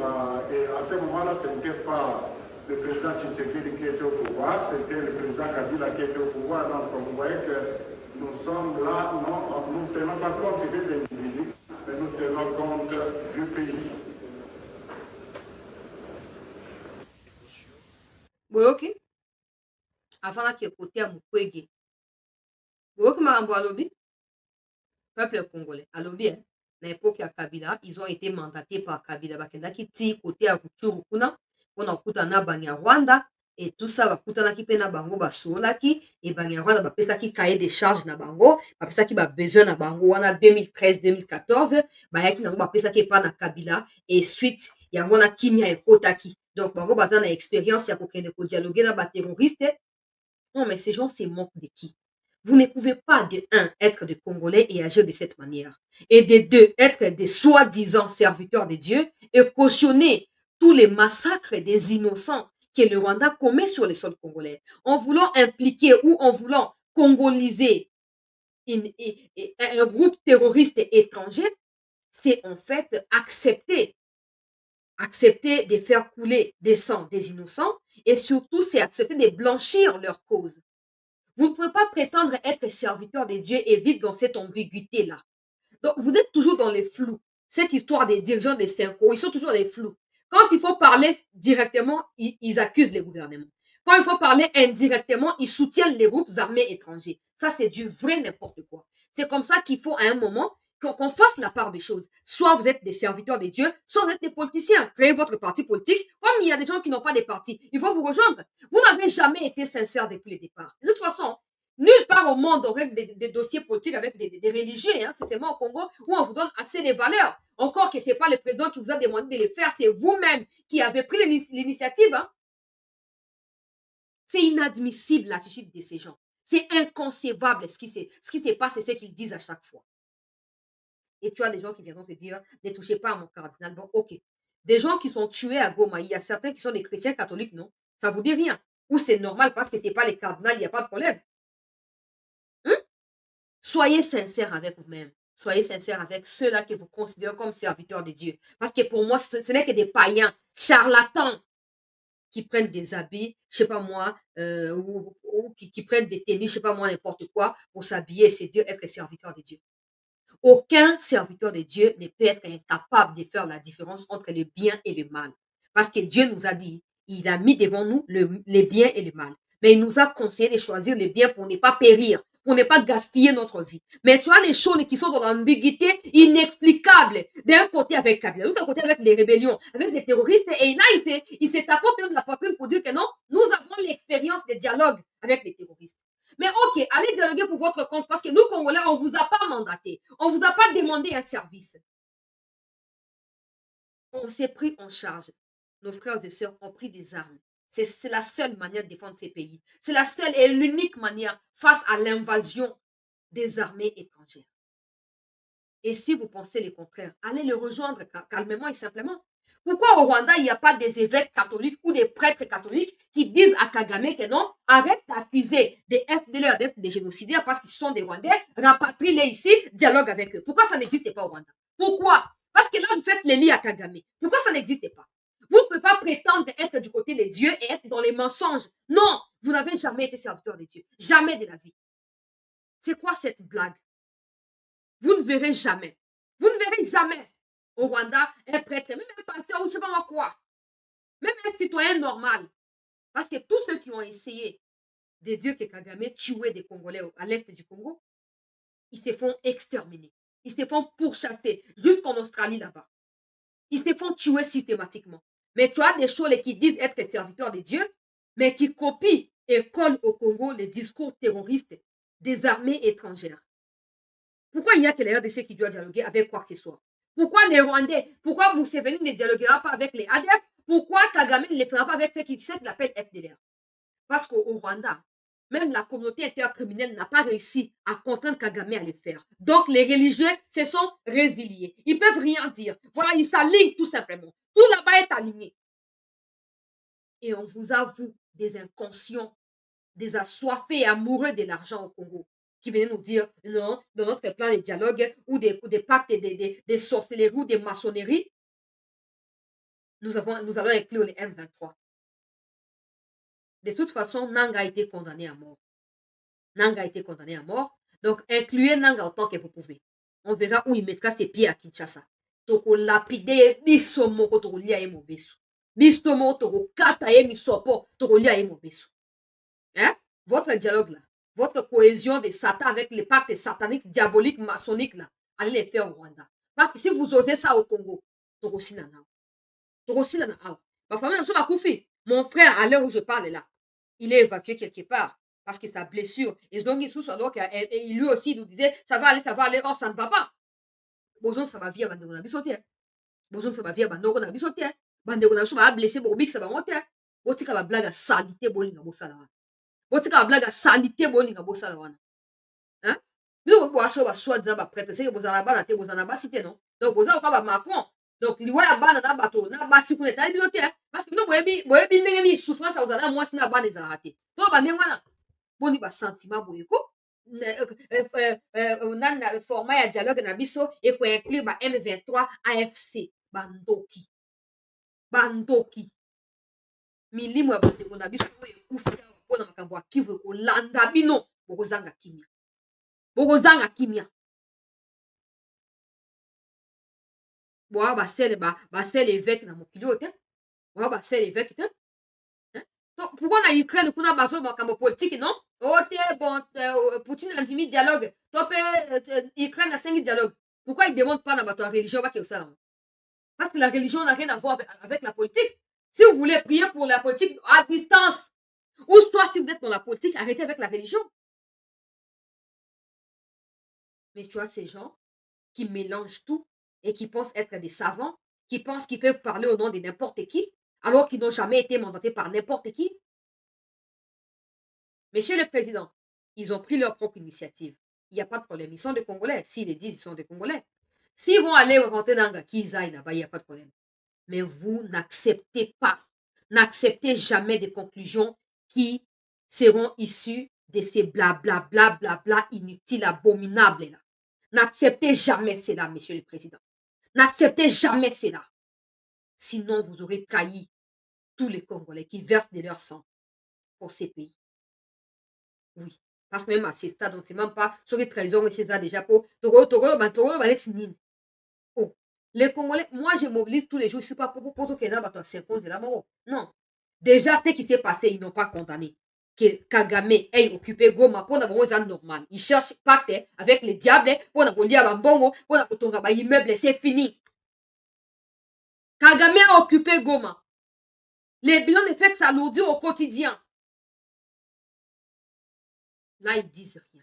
et à ce moment-là, ce n'était pas le président Tshisekedi qui était au pouvoir, c'était le président Kabila qui était au pouvoir. Donc vous voyez que nous sommes là, non, nous ne tenons pas compte des individus, mais nous tenons compte du pays. Boyoki, avant là, qui est côté à Mukwege. Boyoki Marambo Alobi, peuple congolais. Alobi, hein, à l'époque à Kabila, ils ont été mandatés par Kabila. Bakenda qui tire côté à Rutshuru kuna, on a kutana banya Rwanda, et tout ça, bakutana ki pe na bango basolaki, et banya Rwanda bapesa ki cahier des charges na bango, bapesa ki ba besoin na bango, wana 2013-2014, bayaki nango bapesa ki pa na Kabila, et suite, yango na kimia ekotaki. Donc, bango baza na expérience ya kokende ko dialoguer na ba terroriste. Non, mais ces gens se moquent de qui? Vous ne pouvez pas, de un, être des Congolais et agir de cette manière. Et de deux, être des soi-disant serviteurs de Dieu et cautionner tous les massacres des innocents que le Rwanda commet sur les sols congolais. En voulant impliquer ou en voulant congoliser un groupe terroriste étranger, c'est en fait accepter de faire couler des sangs des innocents et surtout, c'est accepter de blanchir leur cause. Vous ne pouvez pas prétendre être serviteur de Dieu et vivre dans cette ambiguïté-là. Donc, vous êtes toujours dans les flous. Cette histoire des dirigeants des Senko, ils sont toujours dans les flous. Quand il faut parler directement, ils accusent les gouvernements. Quand il faut parler indirectement, ils soutiennent les groupes armés étrangers. Ça, c'est du vrai n'importe quoi. C'est comme ça qu'il faut à un moment qu'on fasse la part des choses. Soit vous êtes des serviteurs de Dieu, soit vous êtes des politiciens. Créez votre parti politique. Comme il y a des gens qui n'ont pas de parti, il faut vous rejoindre. Vous n'avez jamais été sincère depuis le départ. De toute façon, nulle part au monde on règle des dossiers politiques avec des religieux. Hein. C'est seulement au Congo où on vous donne assez de valeurs. Encore que ce n'est pas le président qui vous a demandé de les faire, c'est vous-même qui avez pris l'initiative. Hein. C'est inadmissible l'attitude de ces gens. C'est inconcevable ce qui se passe et ce qu'ils disent à chaque fois. Et tu as des gens qui viendront te dire, ne touchez pas à mon cardinal. Bon, ok. Des gens qui sont tués à Goma, il y a certains qui sont des chrétiens catholiques, non? Ça vous dit rien. Ou c'est normal parce que tu n'es pas les cardinals, il n'y a pas de problème. Soyez sincères avec vous-même. Soyez sincères avec ceux-là que vous considérez comme serviteurs de Dieu. Parce que pour moi, ce n'est que des païens, charlatans, qui prennent des habits, je sais pas moi, ou qui prennent des tenues, je sais pas moi, n'importe quoi, pour s'habiller et se dire être serviteur de Dieu. Aucun serviteur de Dieu ne peut être incapable de faire la différence entre le bien et le mal. Parce que Dieu nous a dit, il a mis devant nous le bien et le mal. Mais il nous a conseillé de choisir le bien pour ne pas périr, pour ne pas gaspiller notre vie. Mais tu as les choses qui sont dans l'ambiguïté inexplicable. D'un côté avec Kabila, de l'autre côté avec les rébellions, avec les terroristes. Et là, il s'est tapé de la poitrine pour dire que non, nous avons l'expérience de dialogue avec les terroristes. Mais ok, allez dialoguer pour votre compte parce que nous, Congolais, on ne vous a pas mandaté. On ne vous a pas demandé un service. On s'est pris en charge. Nos frères et sœurs ont pris des armes. C'est la seule manière de défendre ces pays. C'est la seule et l'unique manière face à l'invasion des armées étrangères. Et si vous pensez le contraire, allez le rejoindre calmement et simplement. Pourquoi au Rwanda, il n'y a pas des évêques catholiques ou des prêtres catholiques qui disent à Kagame que non, arrête d'accuser des FDLR d'être des génocidaires parce qu'ils sont des Rwandais, rapatrie-les ici, dialogue avec eux. Pourquoi ça n'existe pas au Rwanda? Pourquoi? Parce que là, vous faites les lits à Kagame. Pourquoi ça n'existe pas? Vous ne pouvez pas prétendre être du côté des dieux et être dans les mensonges. Non, vous n'avez jamais été serviteur de Dieu. Jamais de la vie. C'est quoi cette blague? Vous ne verrez jamais. Vous ne verrez jamais au Rwanda un prêtre, même un pasteur ou je ne sais pas moi quoi. Même un citoyen normal. Parce que tous ceux qui ont essayé de dire que Kagame tuait des Congolais à l'est du Congo, ils se font exterminer. Ils se font pourchasser jusqu'en Australie là-bas. Ils se font tuer systématiquement. Mais tu as des choses qui disent être serviteurs de Dieu, mais qui copient et collent au Congo les discours terroristes des armées étrangères. Pourquoi il y a que les RDC qui doivent dialoguer avec quoi que ce soit? Pourquoi les Rwandais? Pourquoi Museveni ne dialoguera pas avec les ADF? Pourquoi Kagame ne les fera pas avec ceux qui l'appellent FDLR? Parce qu'au Rwanda, même la communauté intercriminelle n'a pas réussi à contraindre Kagame à le faire. Donc, les religieux se sont résiliés. Ils ne peuvent rien dire. Voilà, ils s'alignent tout simplement. Tout là-bas est aligné. Et on vous avoue des inconscients, des assoiffés et amoureux de l'argent au Congo, qui venaient nous dire, non, dans notre plan de dialogue ou des pactes des sorcelleries ou des maçonneries, nous allons inclure les M23. De toute façon, Nanga a été condamné à mort. Nanga a été condamné à mort. Donc, incluez Nanga autant que vous pouvez. On verra où il mettra ses pieds à Kinshasa. Toko lapide, biso moko toko lia ye mobesu. Biso moko toko kata ye misopo, toko lia ye mobesu. Hein? Votre dialogue là, votre cohésion de Satan avec les pactes sataniques, diaboliques, maçonniques là, allez les faire au Rwanda. Parce que si vous osez ça au Congo, toko sinana. Toko sinana. Ma famille, mon frère, à l'heure où je parle là, il est évacué quelque part parce que sa blessure. Et donc, il lui aussi nous disait, ça va aller, or ça ne va pas. Besoin ça va via bandeko na biso te. Besoin ça va via bandeko na biso te. Bandeko na biso va blessé bobik ça va monter. Botika ba blague salité bolinga bosala wana. Botika ba blague salité bolinga bosala wana. Hein? Nous bo aso ba soit za ba prêtre, c'est que bozala ba na te bozala ba cité non. Donc bozala ka ba Macron. Donc liwa ya bana na bato na ba siku na tali biso te. Parce que nous boyebi ndenge ni souffrance za ozala moi sina bana ezala te. To ba ndenge wana. Boni ba sentiment boyeko. Nana format ya dialogue na biso et pour inclure ba M23 AFC bandoki milimo ya bandeko na biso ekufi mpona makambo ya Kivu kolanda bino bokozanga kimia boa basele évêque na mokili oyo te boa basele évêque te. Pourquoi na Ukraine kuna bazo makambo politique non? Oh bon Poutine andimi dialogue. Topé Ukraine a 5 dialogue. Pourquoi il demande pas na bato religion ba ke ça? Parce que la religion n'a rien à voir avec la politique. Si vous voulez prier pour la politique à distance, ou soit si vous êtes dans la politique, arrêtez avec la religion. Mais tu vois ces gens qui mélangent tout et qui pensent être des savants, qui pensent qu'ils peuvent parler au nom de n'importe qui, alors qu'ils n'ont jamais été mandatés par n'importe qui. Monsieur le Président, ils ont pris leur propre initiative. Il n'y a pas de problème. Ils sont des Congolais. S'ils le disent, ils sont des Congolais. S'ils vont aller rentrer dans Gakizaï, là-bas, il n'y a pas de problème. Mais vous n'acceptez n'acceptez jamais des conclusions qui seront issues de ces blablabla inutiles, abominables là. N'acceptez jamais cela, Monsieur le Président. N'acceptez jamais cela. Sinon, vous aurez trahi tous les Congolais qui versent de leur sang pour ces pays. Oui. Parce que même à ces stades, on ne sait même pas sur les trahisons et c'est ça déjà pour oh. Les Congolais, moi je mobilise tous les jours, c'est pas pour que les s'impose là. Non. Déjà, ce qui s'est passé, ils n'ont pas condamné. Que Kagame ait occupé Goma pour avoir un normal. Ils cherchent pacte avec les diables pour avoir lié à Mbongo, pour avoir un immeuble, c'est fini. Kagame a occupé Goma. Les bilans de fait s'alourdir au quotidien. Là, ils disent rien.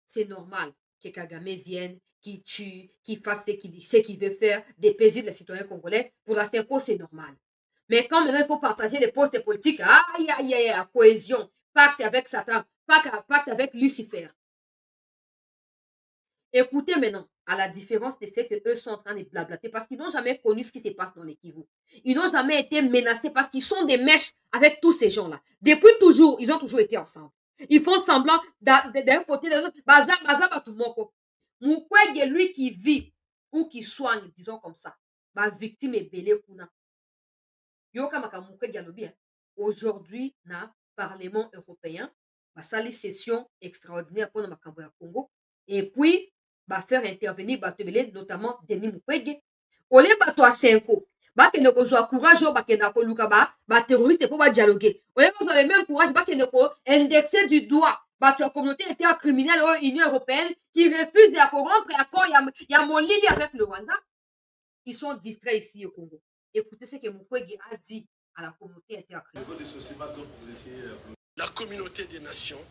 C'est normal que Kagame vienne, qui tue, qui fasse ce qu'il veut faire, des paisibles citoyens congolais. Pour la Cinco, c'est normal. Mais quand maintenant il faut partager les postes politiques, aïe, cohésion, pacte avec Satan, pacte avec Lucifer. Écoutez maintenant, à la différence de ce qu'eux sont en train de blablater, parce qu'ils n'ont jamais connu ce qui se passe dans les Kivu. Ils n'ont jamais été menacés parce qu'ils sont des mèches avec tous ces gens-là. Depuis toujours, ils ont toujours été ensemble. Ils font semblant d'un côté, de l'autre. Baza, tout le monde. Mukwege, lui qui vit ou qui soigne, disons comme ça, ma victime est belée kuna. Yoka maka Mukwege alobi, aujourd'hui, na Parlement européen, basali session extraordinaire pour le Makambo ya Congo, et puis, faire intervenir Batebele, notamment Denis Mukwege. Ole bato a 5 ans. Bakende kozwa courage o bakenda koluka ba terroriste pour ba dialoguer. Ole kozwa le même courage bakende ko indexer du doigt bato ya communauté intercriminelle ou Union européenne qui refuse de corrompre accord ya molili avec le Rwanda. Ils sont distraits ici au Congo. Écoutez ce que Mukwege a dit à la communauté intercriminelle. La communauté des nations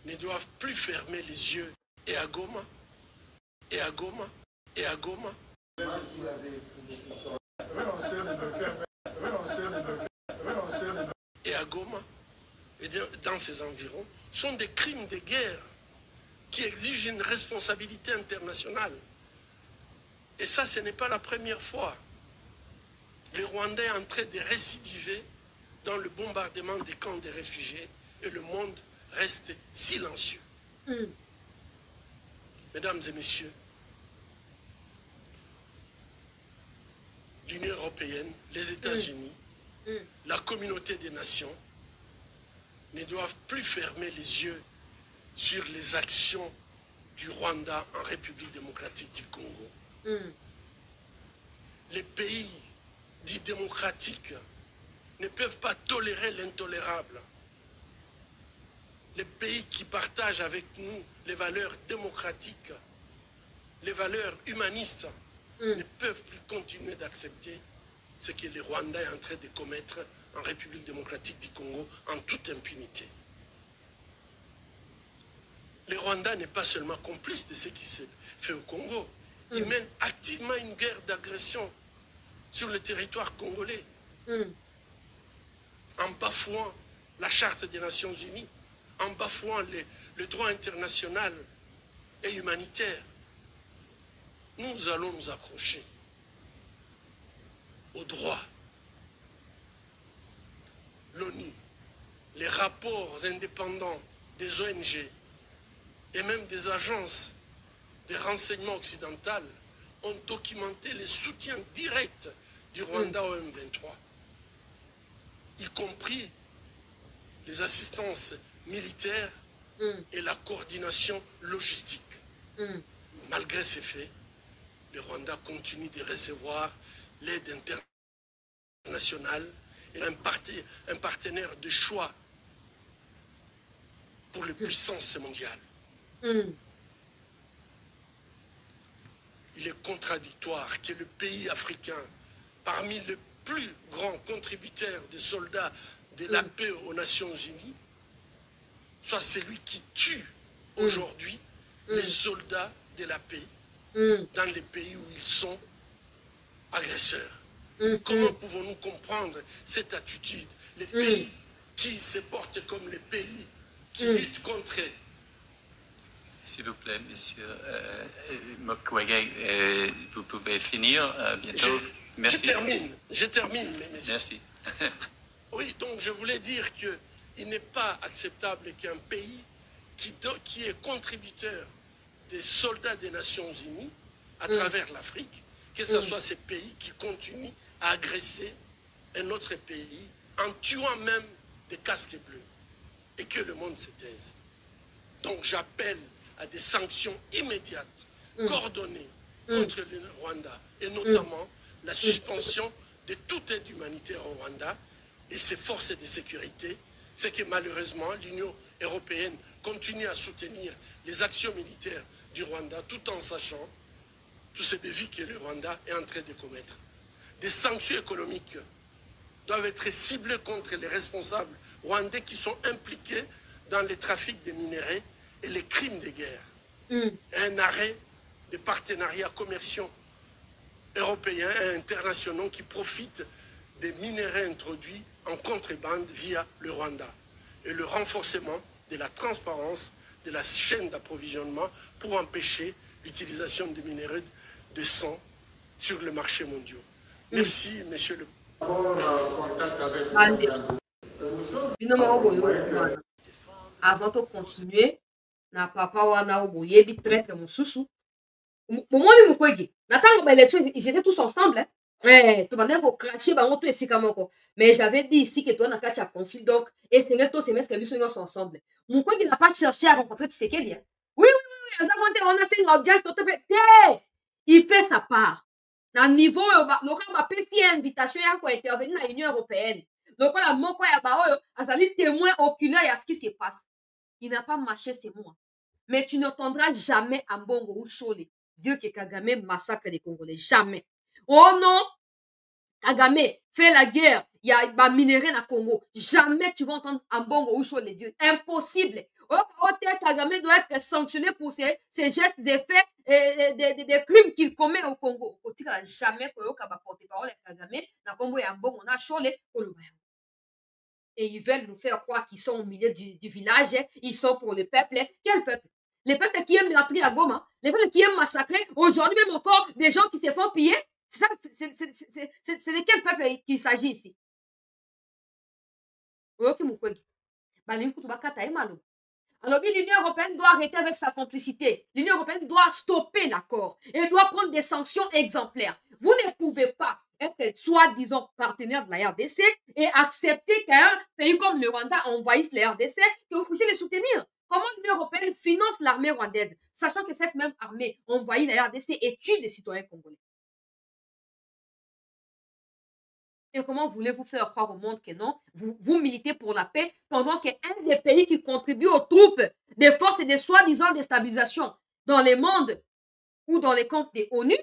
ne doivent plus fermer les yeux et à Goma, et à Goma, et à Goma. Et à Goma, et dans ces environs, sont des crimes de guerre qui exigent une responsabilité internationale. Et ça, ce n'est pas la première fois. Le Rwanda est en train de récidiver dans le bombardement des camps des réfugiés et le monde reste silencieux. Mesdames et messieurs, l'Union européenne, les États-Unis, la communauté des nations ne doivent plus fermer les yeux sur les actions du Rwanda en République démocratique du Congo. Les pays dits démocratiques ne peuvent pas tolérer l'intolérable. Les pays qui partagent avec nous les valeurs démocratiques, les valeurs humanistes, ne peuvent plus continuer d'accepter ce que le Rwanda est en train de commettre en République démocratique du Congo en toute impunité. Le Rwanda n'est pas seulement complice de ce qui s'est fait au Congo, il mène activement une guerre d'agression sur le territoire congolais, en bafouant la Charte des Nations Unies, en bafouant le droit international et humanitaire. Nous allons nous accrocher au droit. L'ONU, les rapports indépendants des ONG et même des agences de renseignement occidentales ont documenté les soutiens directs du Rwanda au M23, y compris les assistances militaires et la coordination logistique. Malgré ces faits, le Rwanda continue de recevoir l'aide internationale et un partenaire de choix pour les puissances mondiales. Il est contradictoire que le pays africain, parmi les plus grands contributeurs de soldats de la paix aux Nations Unies, soit celui qui tue aujourd'hui les soldats de la paix dans les pays où ils sont agresseurs. Comment pouvons-nous comprendre cette attitude? Les pays qui se portent comme les pays qui luttent contre... S'il vous plaît, monsieur Mukwege, vous pouvez finir bientôt. Merci. Je termine, messieurs. Merci. Oui, donc je voulais dire qu'il n'est pas acceptable qu'un pays qui est contributeur des soldats des Nations Unies à travers l'Afrique, que ce soit ces pays qui continuent à agresser un autre pays en tuant même des casques bleus et que le monde se taise. Donc j'appelle à des sanctions immédiates, coordonnées contre le Rwanda et notamment la suspension de toute aide humanitaire au Rwanda et ses forces de sécurité. C'est que malheureusement l'Union européenne continue à soutenir les actions militaires du Rwanda tout en sachant tous ces défis que le Rwanda est en train de commettre. Des sanctions économiques doivent être ciblées contre les responsables rwandais qui sont impliqués dans les trafics de minerais et les crimes de guerre. Un arrêt des partenariats commerciaux européens et internationaux qui profitent des minerais introduits en contrebande via le Rwanda et le renforcement de la transparence de la chaîne d'approvisionnement pour empêcher l'utilisation des minéraux de sang sur le marché mondial. Merci, monsieur le... Avant de continuer, na papa wana oboyebi traître mosusu. Momoni mukwege. Natanga ba élection, ils étaient tous ensemble. Hein. Tu vas pour cracher bango tout esika moko. Mais j'avais dit ici que toi na kacha conflit donc et c'est que toi se mettre biso nyonso ensemble. Mukwege n'a pas cherché à rencontrer Tshisekedi. Hein. Oui, on a fait une audience il fait sa part. Na niveau loka ba pesi invitation ya ko intervenir na Union européenne. Donc la moko ya ba oyo azali témoin oculaire ya ce qui se passe. Il n'a pas marché, c'est moi. Mais tu n'entendras jamais à Mbongo ou Chole dire que Kagame massacre les Congolais. Jamais. Oh non! Kagame fait la guerre. Il y a un minerai dans le Congo. Jamais tu vas entendre Mbongo ou Chole dire. Impossible. Oh, Kagame doit être sanctionné pour ses gestes, des faits, des crimes qu'il commet au Congo. Jamais que Kagame porte parole à Kagame. Dans le Congo, il y a Mbongo, on a Chole, et ils veulent nous faire croire qu'ils sont au milieu du village, ils sont pour le peuple. Quel peuple? Les peuples qui aiment rentrer à Goma, les peuples qui aiment massacrer, aujourd'hui même encore des gens qui se font piller. C'est de quel peuple qu'il s'agit ici? Alors, l'Union européenne doit arrêter avec sa complicité. L'Union européenne doit stopper l'accord et doit prendre des sanctions exemplaires. Vous ne pouvez pas être soi-disant partenaire de la RDC et accepter qu'un pays comme le Rwanda envahisse la RDC, que vous puissiez les soutenir. Comment l'Union européenne finance l'armée rwandaise, sachant que cette même armée envahit la RDC et tue des citoyens congolais? Et comment voulez-vous faire croire au monde que non, vous militez pour la paix pendant qu'un des pays qui contribue aux troupes des forces et des soi-disant déstabilisations dans les mondes ou dans les camps des ONU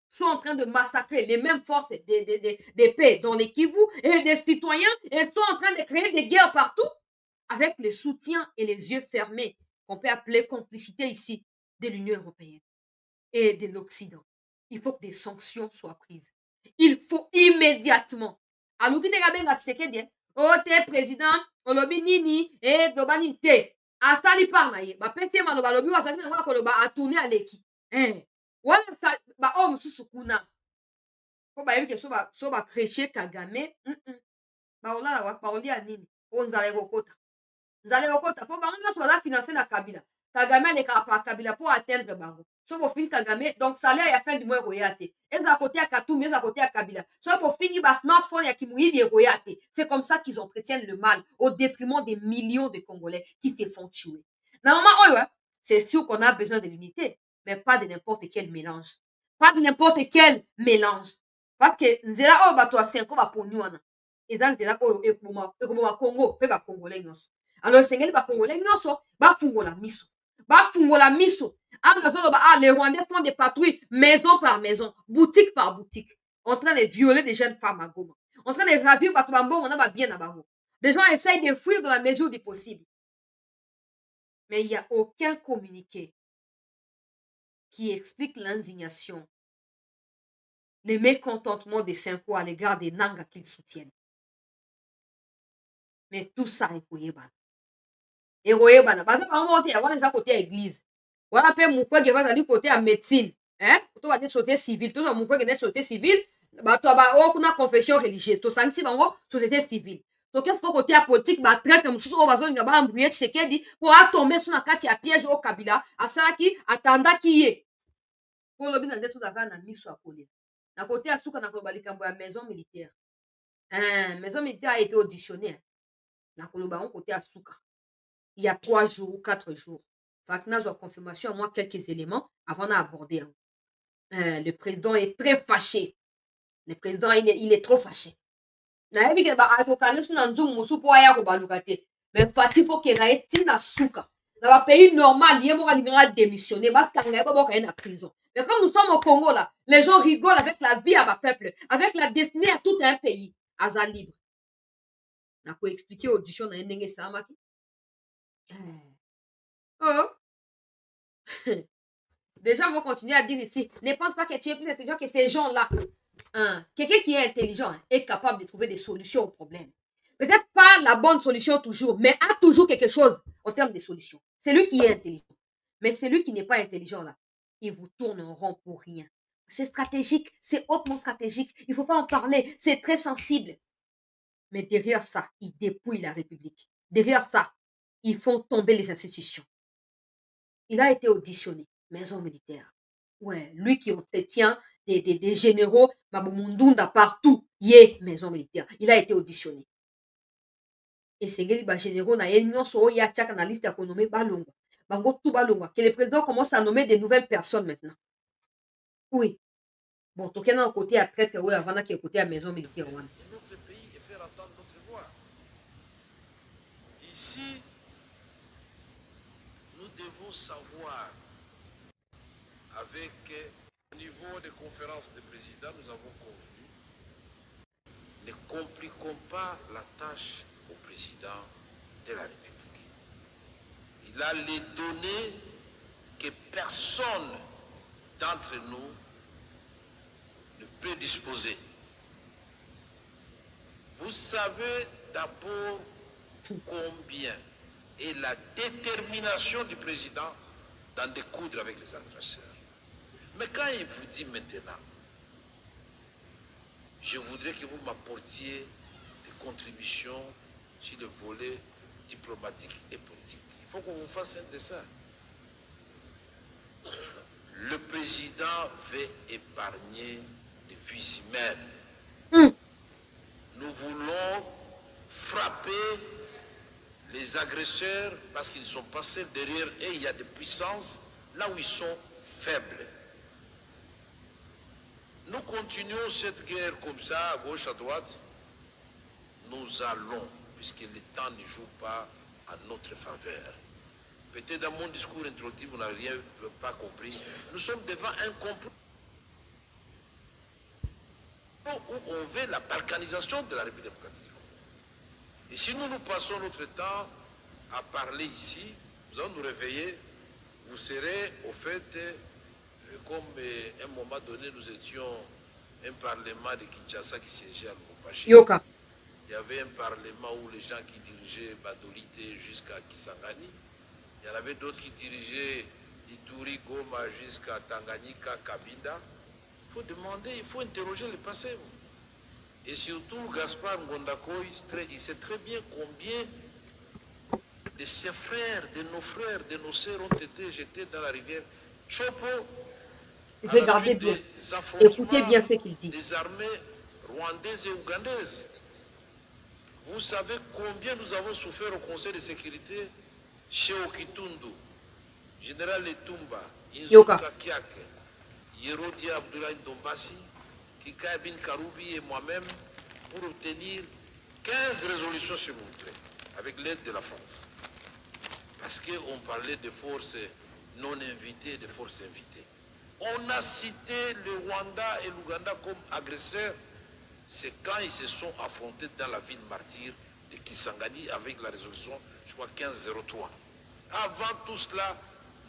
sont en train de massacrer les mêmes forces des paix dans les Kivu et des citoyens et sont en train de créer des guerres partout avec les soutiens et les yeux fermés qu'on peut appeler complicité ici de l'Union européenne et de l'Occident. Il faut que des sanctions soient prises. Il faut immédiatement. Alors, qui te Tshisekedi, oh, t'es président, olobi nini, et dobani te. Asali parnaye, ba pese maloba lobi wa saki na koloba atourner à l'équipe. Wala sa ba o mususu kuna. Ko ba yebike so ba crécher Kagame. Ba ola wa paroli ya nini? O nzale kokota. Nzale kokota po ba ngo so ba financer na Kabila. Kagame ne ka pa Kabila pour atteindre bango. So pour finir Kagame donc salaire ya fin du mois royate. Et à côté à Katumbi, et à côté à Kabila. So pour finir ba smartphone ya Kimuyi bi royate. C'est comme ça qu'ils entretiennent le mal au détriment des millions de Congolais qui se font tuer. Normalement, c'est sûr qu'on a besoin de l'unité, mais pas de n'importe quel mélange. Pas de n'importe quel mélange. Parce que nzela bato a 5 ans ba ponywana. Et dans nzela ekoma Congo pe ba Congolais nyonso. Alors sengeli ba Congolais nyonso ba fungola miso. Ba fungola miso. Les Rwandais font des patrouilles maison par maison, boutique par boutique, en train de violer des jeunes femmes à Goma, en train de ravir Batubambo, on a bien à Bago. Des gens essayent de fuir dans la mesure du possible. Mais il n'y a aucun communiqué qui explique l'indignation, le mécontentement des Cinco à l'égard des Nanga qu'ils soutiennent. Mais tout ça est Koyebana. Et Koyebana, parce que on va côté église. Voilà, pe Mukwege va aller côté à médecine. Hein? Toi, va être société civile. Toi, Mukwege est société civile. Bah, toi, bah, on a confession religieuse. Toi, ça c'est bango société civile. Donc, qu'est-ce qu'on côté à politique, bah, très comme sous on va dire, on va embrouiller, c'est qu'elle dit, pour tomber sur la carte, il y a piège au Kabila, à ça qui, attenda qui est. Pour le bien d'être tout à fait, on a mis sur la colline. D'un côté, à Souka, on a globalisé la maison militaire. Maison militaire a été auditionnée. D'un côté, à Souka. Il y a 3 jours ou 4 jours. Fatna a confirmation à moi quelques éléments avant d'aborder. Le président est très fâché. Le président, il est trop fâché. Mais Fatih faut qu'il ait tina souka. Dans un pays normal, il y a démissionné, en prison. Mais comme nous sommes au Congo là, les gens rigolent avec la vie à ma peuple, avec la destinée à tout un pays. Aza libre. On a expliqué audition dans Ndenge Samaki. Oh. Déjà, on va continuer à dire ici, ne pense pas que tu es plus intelligent que ces gens-là. Quelqu'un qui est intelligent est capable de trouver des solutions aux problèmes. Peut-être pas la bonne solution toujours, mais a toujours quelque chose en termes de solutions. C'est lui qui est intelligent. Mais c'est lui qui n'est pas intelligent là. ils vous tournent en rond pour rien. C'est stratégique, c'est hautement stratégique. Il ne faut pas en parler, c'est très sensible. Mais derrière ça, ils dépouillent la République. Derrière ça, ils font tomber les institutions. Il a été auditionné, maison militaire. Ouais, lui qui entretient des généraux, Mabumundunda partout, yé, maison militaire. Il a été auditionné. Et c'est les généraux na yenyo so ya tchaka na liste à nommer balongwa. Bango tout balongwa. Que le président commence à nommer des nouvelles personnes maintenant. Oui. Bon, tout cas, d'un côté à traître, oui, avant qu'il y ait côté à maison militaire. Notre pays et faire entendre notre voix. Ici, nous devons savoir, avec au niveau des conférences des présidents, nous avons convenu, ne compliquons pas la tâche au président de la République. Il a les données que personne d'entre nous ne peut disposer. Vous savez d'abord combien est la détermination du président d'en découdre avec les adversaires. Mais quand il vous dit maintenant, je voudrais que vous m'apportiez des contributions sur le volet diplomatique et politique, il faut qu'on vous fasse un dessin. Le président veut épargner des vies humaines. Nous voulons frapper les agresseurs parce qu'ils sont passés derrière et il y a des puissances là où ils sont faibles. Nous continuons cette guerre comme ça, à gauche, à droite. Nous allons, puisque le temps ne joue pas à notre faveur. Peut-être dans mon discours introductif, vous n'avez pas compris. Nous sommes devant un complot où on veut la balkanisation de la République démocratique. Et si nous passons notre temps à parler ici, nous allons nous réveiller, vous serez au fait, comme à un moment donné, nous étions un parlement de Kinshasa qui siégeait à Lubumbashi. Il y avait un parlement où les gens qui dirigeaient Badolite jusqu'à Kisangani, il y en avait d'autres qui dirigeaient Ituri, Goma jusqu'à Tanganyika, Kabinda. Il faut demander, il faut interroger le passé. Et surtout, Gaspard Ngondako, il sait très bien combien de ses frères, de nos frères, de nos sœurs ont été jetés dans la rivière Chopo. Regardez bien, écoutez bien ce qu'il dit. Des armées rwandaises et ougandaises. Vous savez combien nous avons souffert au Conseil de sécurité chez Okitundu, Général Etumba, Inzuka Kiake, Yerodia Abdoulaye Ndombasi, Kika Bin Karoubi et moi-même pour obtenir 15 résolutions, s'il vous plaît, avec l'aide de la France. Parce qu'on parlait de forces non invitées et de forces invitées. On a cité le Rwanda et l'Ouganda comme agresseurs. C'est quand ils se sont affrontés dans la ville martyre de Kisangani avec la résolution, je crois, 1503. Avant tout cela,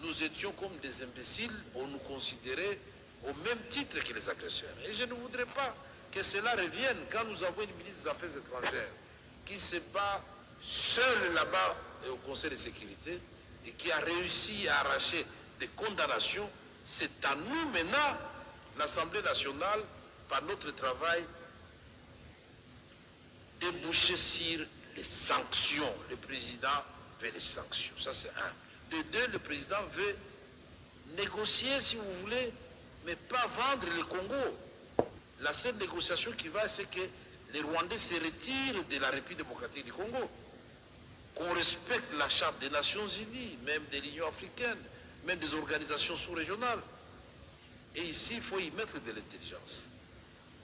nous étions comme des imbéciles, on nous considérait au même titre que les agresseurs. Et je ne voudrais pas que cela revienne quand nous avons une ministre des Affaires étrangères qui se bat seule là-bas au Conseil de sécurité et qui a réussi à arracher des condamnations. C'est à nous maintenant, l'Assemblée nationale, par notre travail, déboucher sur les sanctions. Le président veut les sanctions. Ça, c'est un. De deux, le président veut négocier, si vous voulez, mais pas vendre le Congo. La seule négociation qui va, c'est que les Rwandais se retirent de la République démocratique du Congo. Qu'on respecte la Charte des Nations Unies, même de l'Union africaine, même des organisations sous-régionales. Et ici, il faut y mettre de l'intelligence.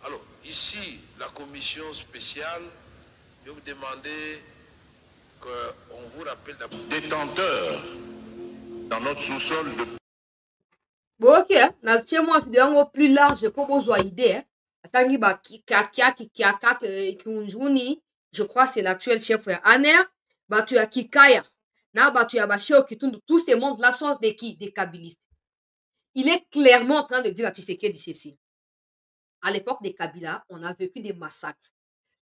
Alors, ici, la commission spéciale, je vais vous demander qu'on vous rappelle d'abord. Détenteur dans notre sous-sol de... Bon, ok, na tiens moi vidéo plus large pour vos idées. Attendez, bah, je crois c'est l'actuel chef Aner. Bah, tu as Kikaya. Na, bah, tu as Bacheo Kitundu. Tous ces mondes-là sont de qui? Des kabylistes. Il est clairement en train de dire à Tshisekedi ceci. À l'époque des Kabila, on a vécu des massacres.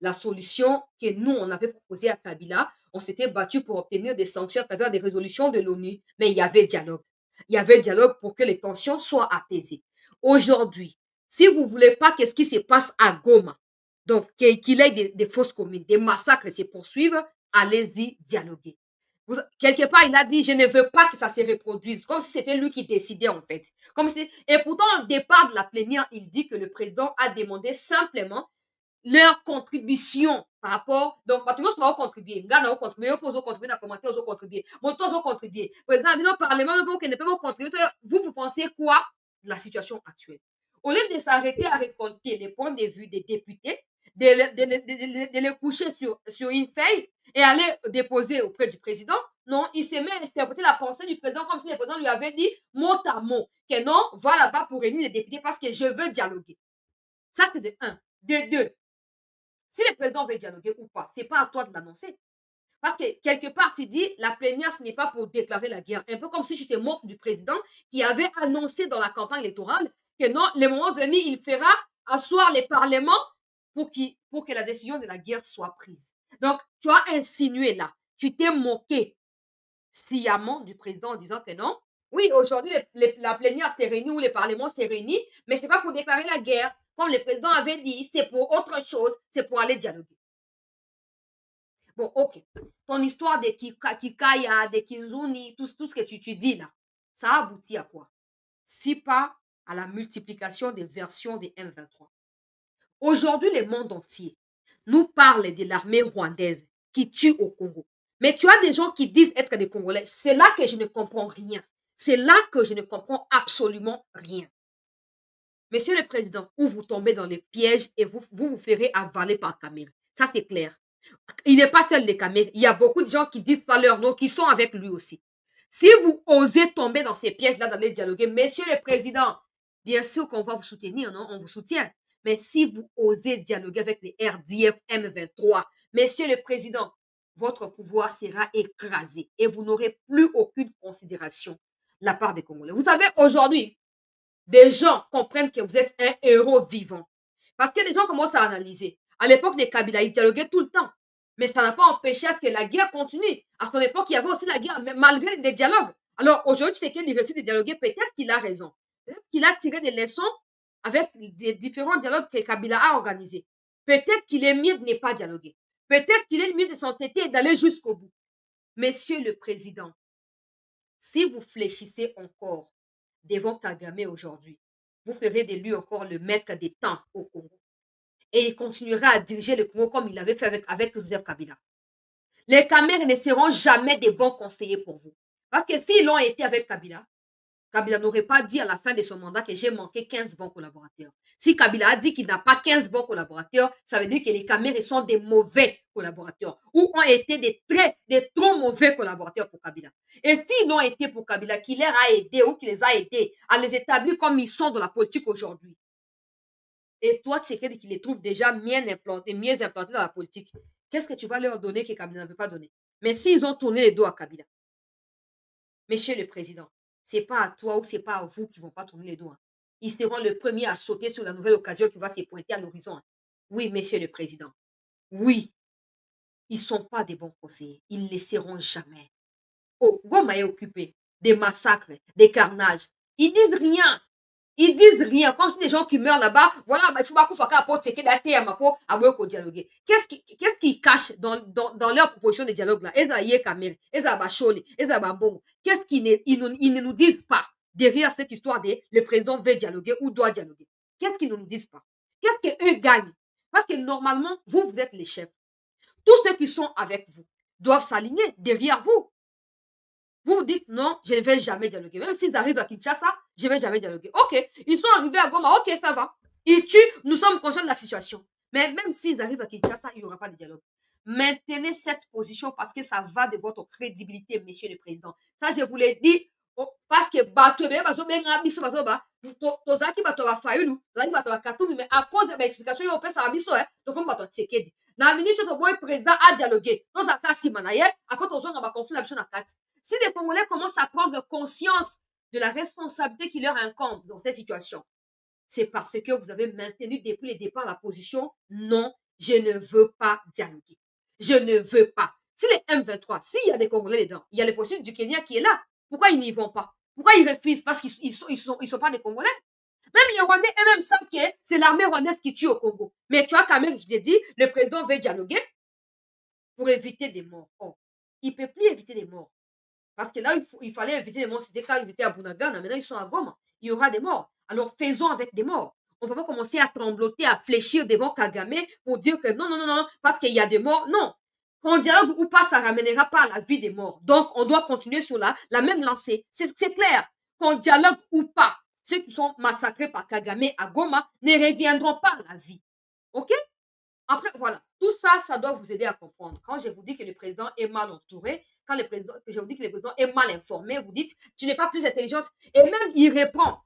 La solution que nous, on avait proposée à Kabila, on s'était battu pour obtenir des sanctions à travers des résolutions de l'ONU, mais il y avait dialogue. il y avait dialogue pour que les tensions soient apaisées. Aujourd'hui, si vous ne voulez pas qu'est-ce qui se passe à Goma, donc qu'il y ait des fausses communes, des massacres se poursuivent, allez-y dialoguer. Quelque part, il a dit, je ne veux pas que ça se reproduise, comme si c'était lui qui décidait en fait. Et pourtant, au départ de la plénière, il dit que le président a demandé simplement leur contribution par rapport, donc, parce que nous avons contribué, nous avons contribué, nous avons contribué dans les commentaires, nous avons contribué, nous avons contribué. Président, nous parlement, nous ne pouvons pas contribuer. Vous pensez quoi de la situation actuelle? Au lieu de s'arrêter à récolter les points de vue des députés, de les coucher sur une feuille et aller déposer auprès du président, non, il se met à interpréter la pensée du président comme si le président lui avait dit mot à mot que non, va là-bas pour réunir les députés parce que je veux dialoguer. Ça, c'est de un. De deux, si le président veut dialoguer ou pas, c'est pas à toi de l'annoncer. Parce que quelque part, tu dis, la plénière, ce n'est pas pour déclarer la guerre. Un peu comme si tu te moques du président qui avait annoncé dans la campagne électorale que non, le moment venu, il fera asseoir les parlements pour que la décision de la guerre soit prise. Donc, tu as insinué là, tu t'es moqué sciemment du président en disant que non, oui, aujourd'hui, la plénière s'est réunie ou le parlement s'est réuni, mais ce n'est pas pour déclarer la guerre. Comme le président avait dit, c'est pour autre chose, c'est pour aller dialoguer. Bon, ok. Ton histoire de Kikaya, de Kinzuni, tout ce que tu dis là, ça aboutit à quoi? Si pas à la multiplication des versions des M23. Aujourd'hui, le monde entier nous parle de l'armée rwandaise qui tue au Congo. Mais tu as des gens qui disent être des Congolais. C'est là que je ne comprends rien. C'est là que je ne comprends absolument rien. Monsieur le Président, où vous tombez dans les pièges et vous ferez avaler par Kamel. Ça, c'est clair. Il n'est pas seul de Kamel. Il y a beaucoup de gens qui disent pas leur nom, qui sont avec lui aussi. Si vous osez tomber dans ces pièges-là, d'aller dialoguer, Monsieur le Président, bien sûr qu'on va vous soutenir, non? On vous soutient. Mais si vous osez dialoguer avec les RDF M23, Monsieur le Président, votre pouvoir sera écrasé et vous n'aurez plus aucune considération de la part des Congolais. Vous savez, aujourd'hui, des gens comprennent que vous êtes un héros vivant. Parce que les gens commencent à analyser. À l'époque des Kabila, ils dialoguaient tout le temps. Mais ça n'a pas empêché à ce que la guerre continue. À son époque, il y avait aussi la guerre, malgré les dialogues. Alors aujourd'hui, c'est qu'il refuse de dialoguer. Peut-être qu'il a raison. Peut-être qu'il a tiré des leçons avec des différents dialogues que Kabila a organisés. Peut-être qu'il est mieux de ne pas dialoguer. Peut-être qu'il est mieux de s'entêter et d'aller jusqu'au bout. Monsieur le Président, si vous fléchissez encore devant Kagame aujourd'hui, vous ferez de lui encore le maître des temps au Congo. Et il continuera à diriger le Congo comme il l'avait fait avec Joseph Kabila. Les Camerounais ne seront jamais des bons conseillers pour vous. Parce que s'ils l'ont été avec Kabila, Kabila n'aurait pas dit à la fin de son mandat que j'ai manqué 15 bons collaborateurs. Si Kabila a dit qu'il n'a pas 15 bons collaborateurs, ça veut dire que les Camerounais sont des mauvais collaborateurs ou ont été des trop mauvais collaborateurs pour Kabila. Et s'ils l'ont été pour Kabila, qui leur a aidé ou qui les a aidés à les établir comme ils sont dans la politique aujourd'hui, et toi, tu sais qu'ils les trouvent déjà mieux implantés dans la politique, qu'est-ce que tu vas leur donner que Kabila ne veut pas donner? Mais s'ils ont tourné les dos à Kabila, Monsieur le Président, ce n'est pas à toi ou ce n'est pas à vous qui ne vont pas tourner les dos. Hein. Ils seront les premiers à sauter sur la nouvelle occasion qui va se pointer à l'horizon. Hein. Oui, Monsieur le Président. Oui. Ils ne sont pas des bons conseillers. Ils ne le seront jamais. Oh, Goma est occupé. Des massacres, des carnages. Ils disent rien. Ils disent rien. Comme si des gens qui meurent là-bas, voilà, il faut pas qu'on fasse un checker la terre, pour dialoguer. Qu'est-ce qu'ils cachent dans leur proposition de dialogue là? Qu'est-ce qu'ils ne nous disent pas derrière cette histoire de le président veut dialoguer ou doit dialoguer? Qu'est-ce qu'ils ne nous disent pas? Qu'est-ce qu'eux gagnent? Parce que normalement, vous êtes les chefs. Tous ceux qui sont avec vous doivent s'aligner derrière vous. Vous vous dites, non, je ne vais jamais dialoguer. Même s'ils arrivent à Kinshasa, je ne vais jamais dialoguer. Ok, ils sont arrivés à Goma, ok, ça va. Ils tuent, nous sommes conscients de la situation. Mais même s'ils arrivent à Kinshasa, il n'y aura pas de dialogue. Maintenez cette position parce que ça va de votre crédibilité, Monsieur le Président. Ça, je vous l'ai dit, parce que mais à cause de l'explication, on peut ça donc on va checker. Na ministre de président a dialogué. Nous avons si manayer, après qu'on a conflit la carte. Si les Congolais commencent à prendre conscience de la responsabilité qui leur incombe dans cette situation, c'est parce que vous avez maintenu depuis le départ la position non, je ne veux pas dialoguer. Je ne veux pas. Si les M23, s'il y a des Congolais dedans, il y a les possibilités du Kenya qui est là. Pourquoi ils n'y vont pas? Pourquoi ils refusent? Parce qu'ils sont pas des Congolais. Même les Rwandais eux-mêmes savent que c'est l'armée rwandaise qui tue au Congo. Mais tu vois quand même, je t'ai dit, le président veut dialoguer pour éviter des morts. Oh, il ne peut plus éviter des morts. Parce que là, il fallait éviter des morts. C'était quand ils étaient à Bunagana. Maintenant, ils sont à Goma. Il y aura des morts. Alors, faisons avec des morts. On ne va pas commencer à trembloter, à fléchir devant Kagame pour dire que non, parce qu'il y a des morts. Non. Qu'on dialogue ou pas, ça ne ramènera pas à la vie des morts. Donc, on doit continuer sur la même lancée. C'est clair. Qu'on dialogue ou pas, ceux qui sont massacrés par Kagame à Goma ne reviendront pas à la vie. OK? Après, voilà, tout ça, ça doit vous aider à comprendre. Quand je vous dis que le président est mal entouré, quand je vous dis que le président est mal informé, vous dites, tu n'es pas plus intelligente. Et même, il répond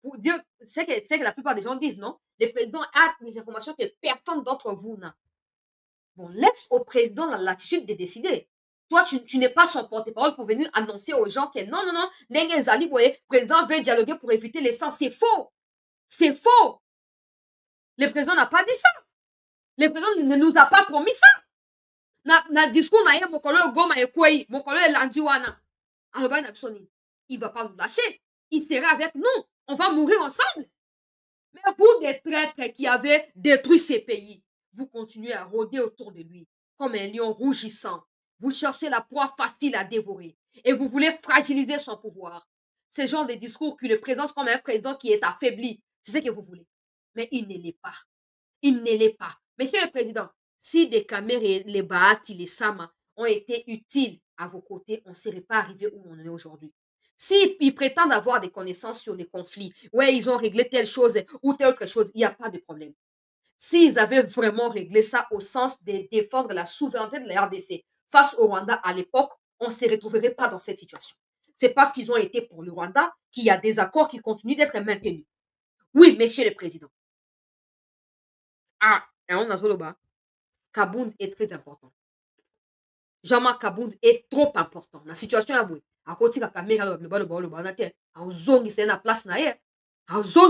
pour dire, c'est que la plupart des gens disent, non, le président a des informations que personne d'entre vous n'a. Bon, laisse au président la latitude de décider. Toi, tu n'es pas son porte-parole pour venir annoncer aux gens que non, le président veut dialoguer pour éviter les sangs. C'est faux. C'est faux. Le président n'a pas dit ça. Le président ne nous a pas promis ça. Na discours na ye mokolo Goma ekwei, mokolo elandi wana. Il va pas nous lâcher. Il sera avec nous. On va mourir ensemble. Mais pour des traîtres qui avaient détruit ces pays, vous continuez à rôder autour de lui comme un lion rougissant. Vous cherchez la proie facile à dévorer et vous voulez fragiliser son pouvoir. Ce genre de discours qui le présente comme un président qui est affaibli, c'est ce que vous voulez. Mais il ne l'est pas. Il ne l'est pas. Monsieur le Président, si des caméras, les Bahati, les Sama ont été utiles à vos côtés, on ne serait pas arrivé où on est aujourd'hui. S'ils prétendent avoir des connaissances sur les conflits, ouais, ils ont réglé telle chose ou telle autre chose, il n'y a pas de problème. S'ils avaient vraiment réglé ça au sens de défendre la souveraineté de la RDC face au Rwanda à l'époque, on ne se retrouverait pas dans cette situation. C'est parce qu'ils ont été pour le Rwanda qu'il y a des accords qui continuent d'être maintenus. Oui, Monsieur le Président. Ah, et on a Zoloba. Kabound est très important. Jean-Marc Kabound est trop important. La situation est bonne. À côté de la caméra, c'est na place na ye.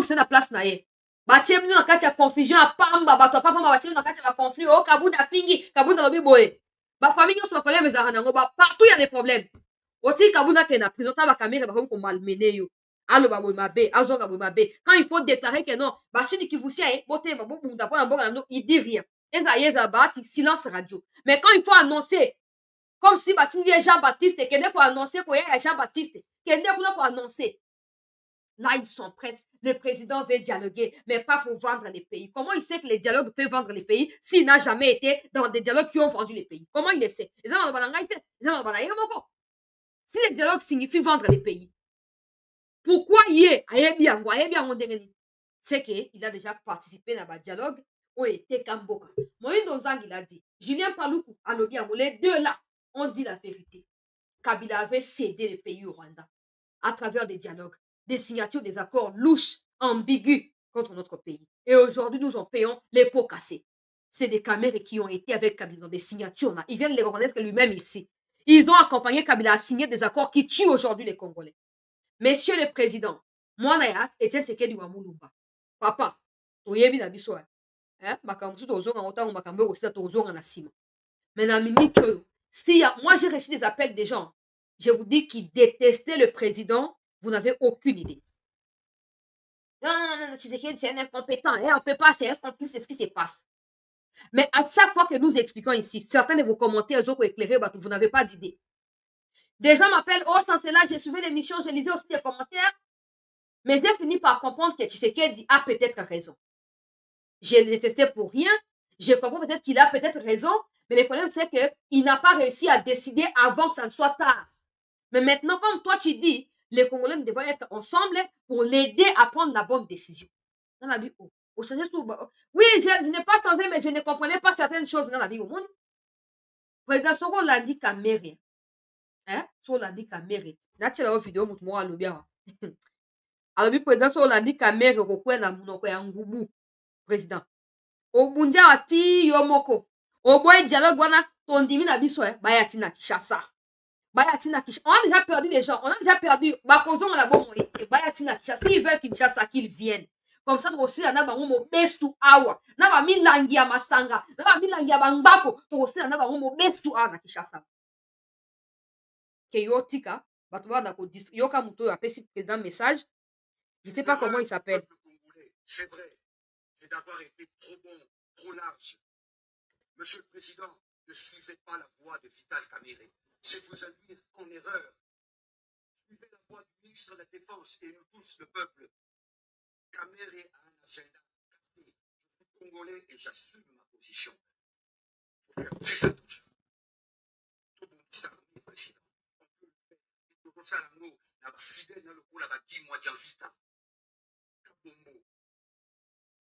C'est na place na ye. Batie minu na kati ya confusion a pamba bato papa batie na kati ya conflit. Oh Kabound a fingi, Kabound a lobi boye. Ba famille so kolé mais zanango ba partout il y a des problèmes. Oti Kabound a na prison ta ba caméra ba ko malmené yo. Allo ba boy mabe, azonga boy mabe. Quand il faut déclarer que non, ba sudi ki vous sia boté ba bo bunda po na boka no, il dit rien. Silence radio. Mais quand il faut annoncer, comme si Jean-Baptiste, qu'il est pour annoncer qu'il y a Jean-Baptiste, qu'il est pour annoncer. Là, ils sont prêts. Le président veut dialoguer, mais pas pour vendre les pays. Comment il sait que les dialogues peuvent vendre les pays s'il n'a jamais été dans des dialogues qui ont vendu les pays? Comment il le sait? Si les dialogues signifient vendre les pays, pourquoi c'est qu'il a déjà participé dans le dialogue. Oete Kamboka. Moïndo Zang, il a dit. Julien Paloukou, les deux là, ont dit la vérité. Kabila avait cédé le pays au Rwanda à travers des dialogues, des signatures, des accords louches, ambigus contre notre pays. Et aujourd'hui, nous en payons les pots cassés. C'est des caméras qui ont été avec Kabila dans des signatures là. Ils viennent les reconnaître lui-même ici. Ils ont accompagné Kabila à signer des accords qui tuent aujourd'hui les Congolais. Monsieur le Président, moi, Nayat, Etienne Tshisekedi Wamulumba. Papa, toyebi na biso. Si moi j'ai reçu des appels des gens, je vous dis qu'ils détestaient le président, vous n'avez aucune idée. Non, c'est un incompétent, on ne peut pas, c'est un complice, c'est ce qui se passe. Mais à chaque fois que nous expliquons ici, certains de vos commentaires, ils ont éclairé, vous n'avez pas d'idée. Des gens m'appellent, oh, sans cela, j'ai suivi l'émission, j'ai lisé aussi des commentaires, mais j'ai fini par comprendre que Tshisekedi a peut-être raison. Je l'ai détesté pour rien. Je comprends peut-être qu'il a peut-être raison, mais le problème, c'est qu'il n'a pas réussi à décider avant que ça ne soit tard. Mais maintenant, comme toi, tu dis, les Congolais devraient être ensemble pour l'aider à prendre la bonne décision. Dans la vie, oui, je n'ai pas changé, mais je ne comprenais pas certaines choses dans la vie au monde. Président Soko l'a dit qu'à mérite. Hein? Soko l'a dit qu'à mérite. Là, tu as la vidéo, moi, à l'obia. Alors, le président Soko l'a dit qu'à mérite, au coin d'un ngubu. Président. Obundia ati yomoko. Oboy dialogue wana tondimi na biso bayati na Kinshasa. Bayati na Kinshasa. On a déjà perdu les gens. On a déjà perdu. Bakozon na bon bayati na Kinshasa. S'ils veulent Kinshasa qu'ils viennent. Comme ça aussi na bango mo besu awa. Na ba milangi ya masanga. Na ba milangi ya bangbapo. To aussi na bango mo besu awa na Kinshasa. Keyotika Yoka Muto appelle si président message. Je ne sais pas comment il s'appelle. C'est vrai, c'est d'avoir été trop bon, trop large. Monsieur le Président, ne suivez pas la voie de Vital Kamerhe. C'est vous induire en erreur. Suivez la voie du ministre de la Défense et nous tous, le peuple. Kamerhe a un agenda. Je suis congolais et j'assume ma position. Il faut faire très attention. Tout le monde est armé, Président. On peut le faire. Il faut ça l'amour. La fidèle dans le coup, la baki, moi, j'en vita. Kabongo.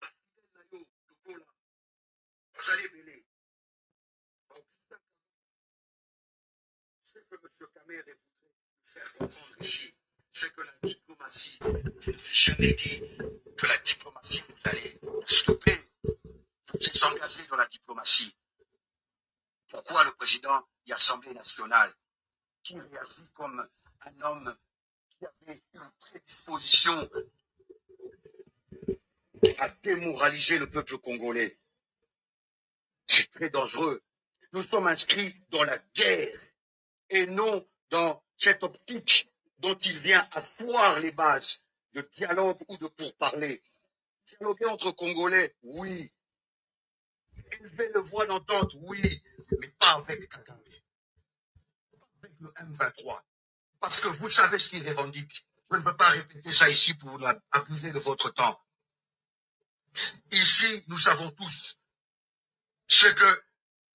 La fidèle dans le coup, là. Vous allez mêler. Ce que M. Kamerhe voudrait nous faire comprendre ici, c'est que la diplomatie, je ne suis jamais dit que la diplomatie, vous allez stopper, vous êtes engagé dans la diplomatie. Pourquoi le président de l'Assemblée nationale, qui réagit comme un homme qui avait une prédisposition à démoraliser le peuple congolais? C'est très dangereux. Nous sommes inscrits dans la guerre et non dans cette optique dont il vient asseoir les bases de dialogue ou de pourparler. Dialoguer entre Congolais, oui. Élever le voix d'entente, oui, mais pas avec Kagame, pas avec le M23. Parce que vous savez ce qu'il revendique. Je ne veux pas répéter ça ici pour vous abuser de votre temps. Ici, nous savons tous ce que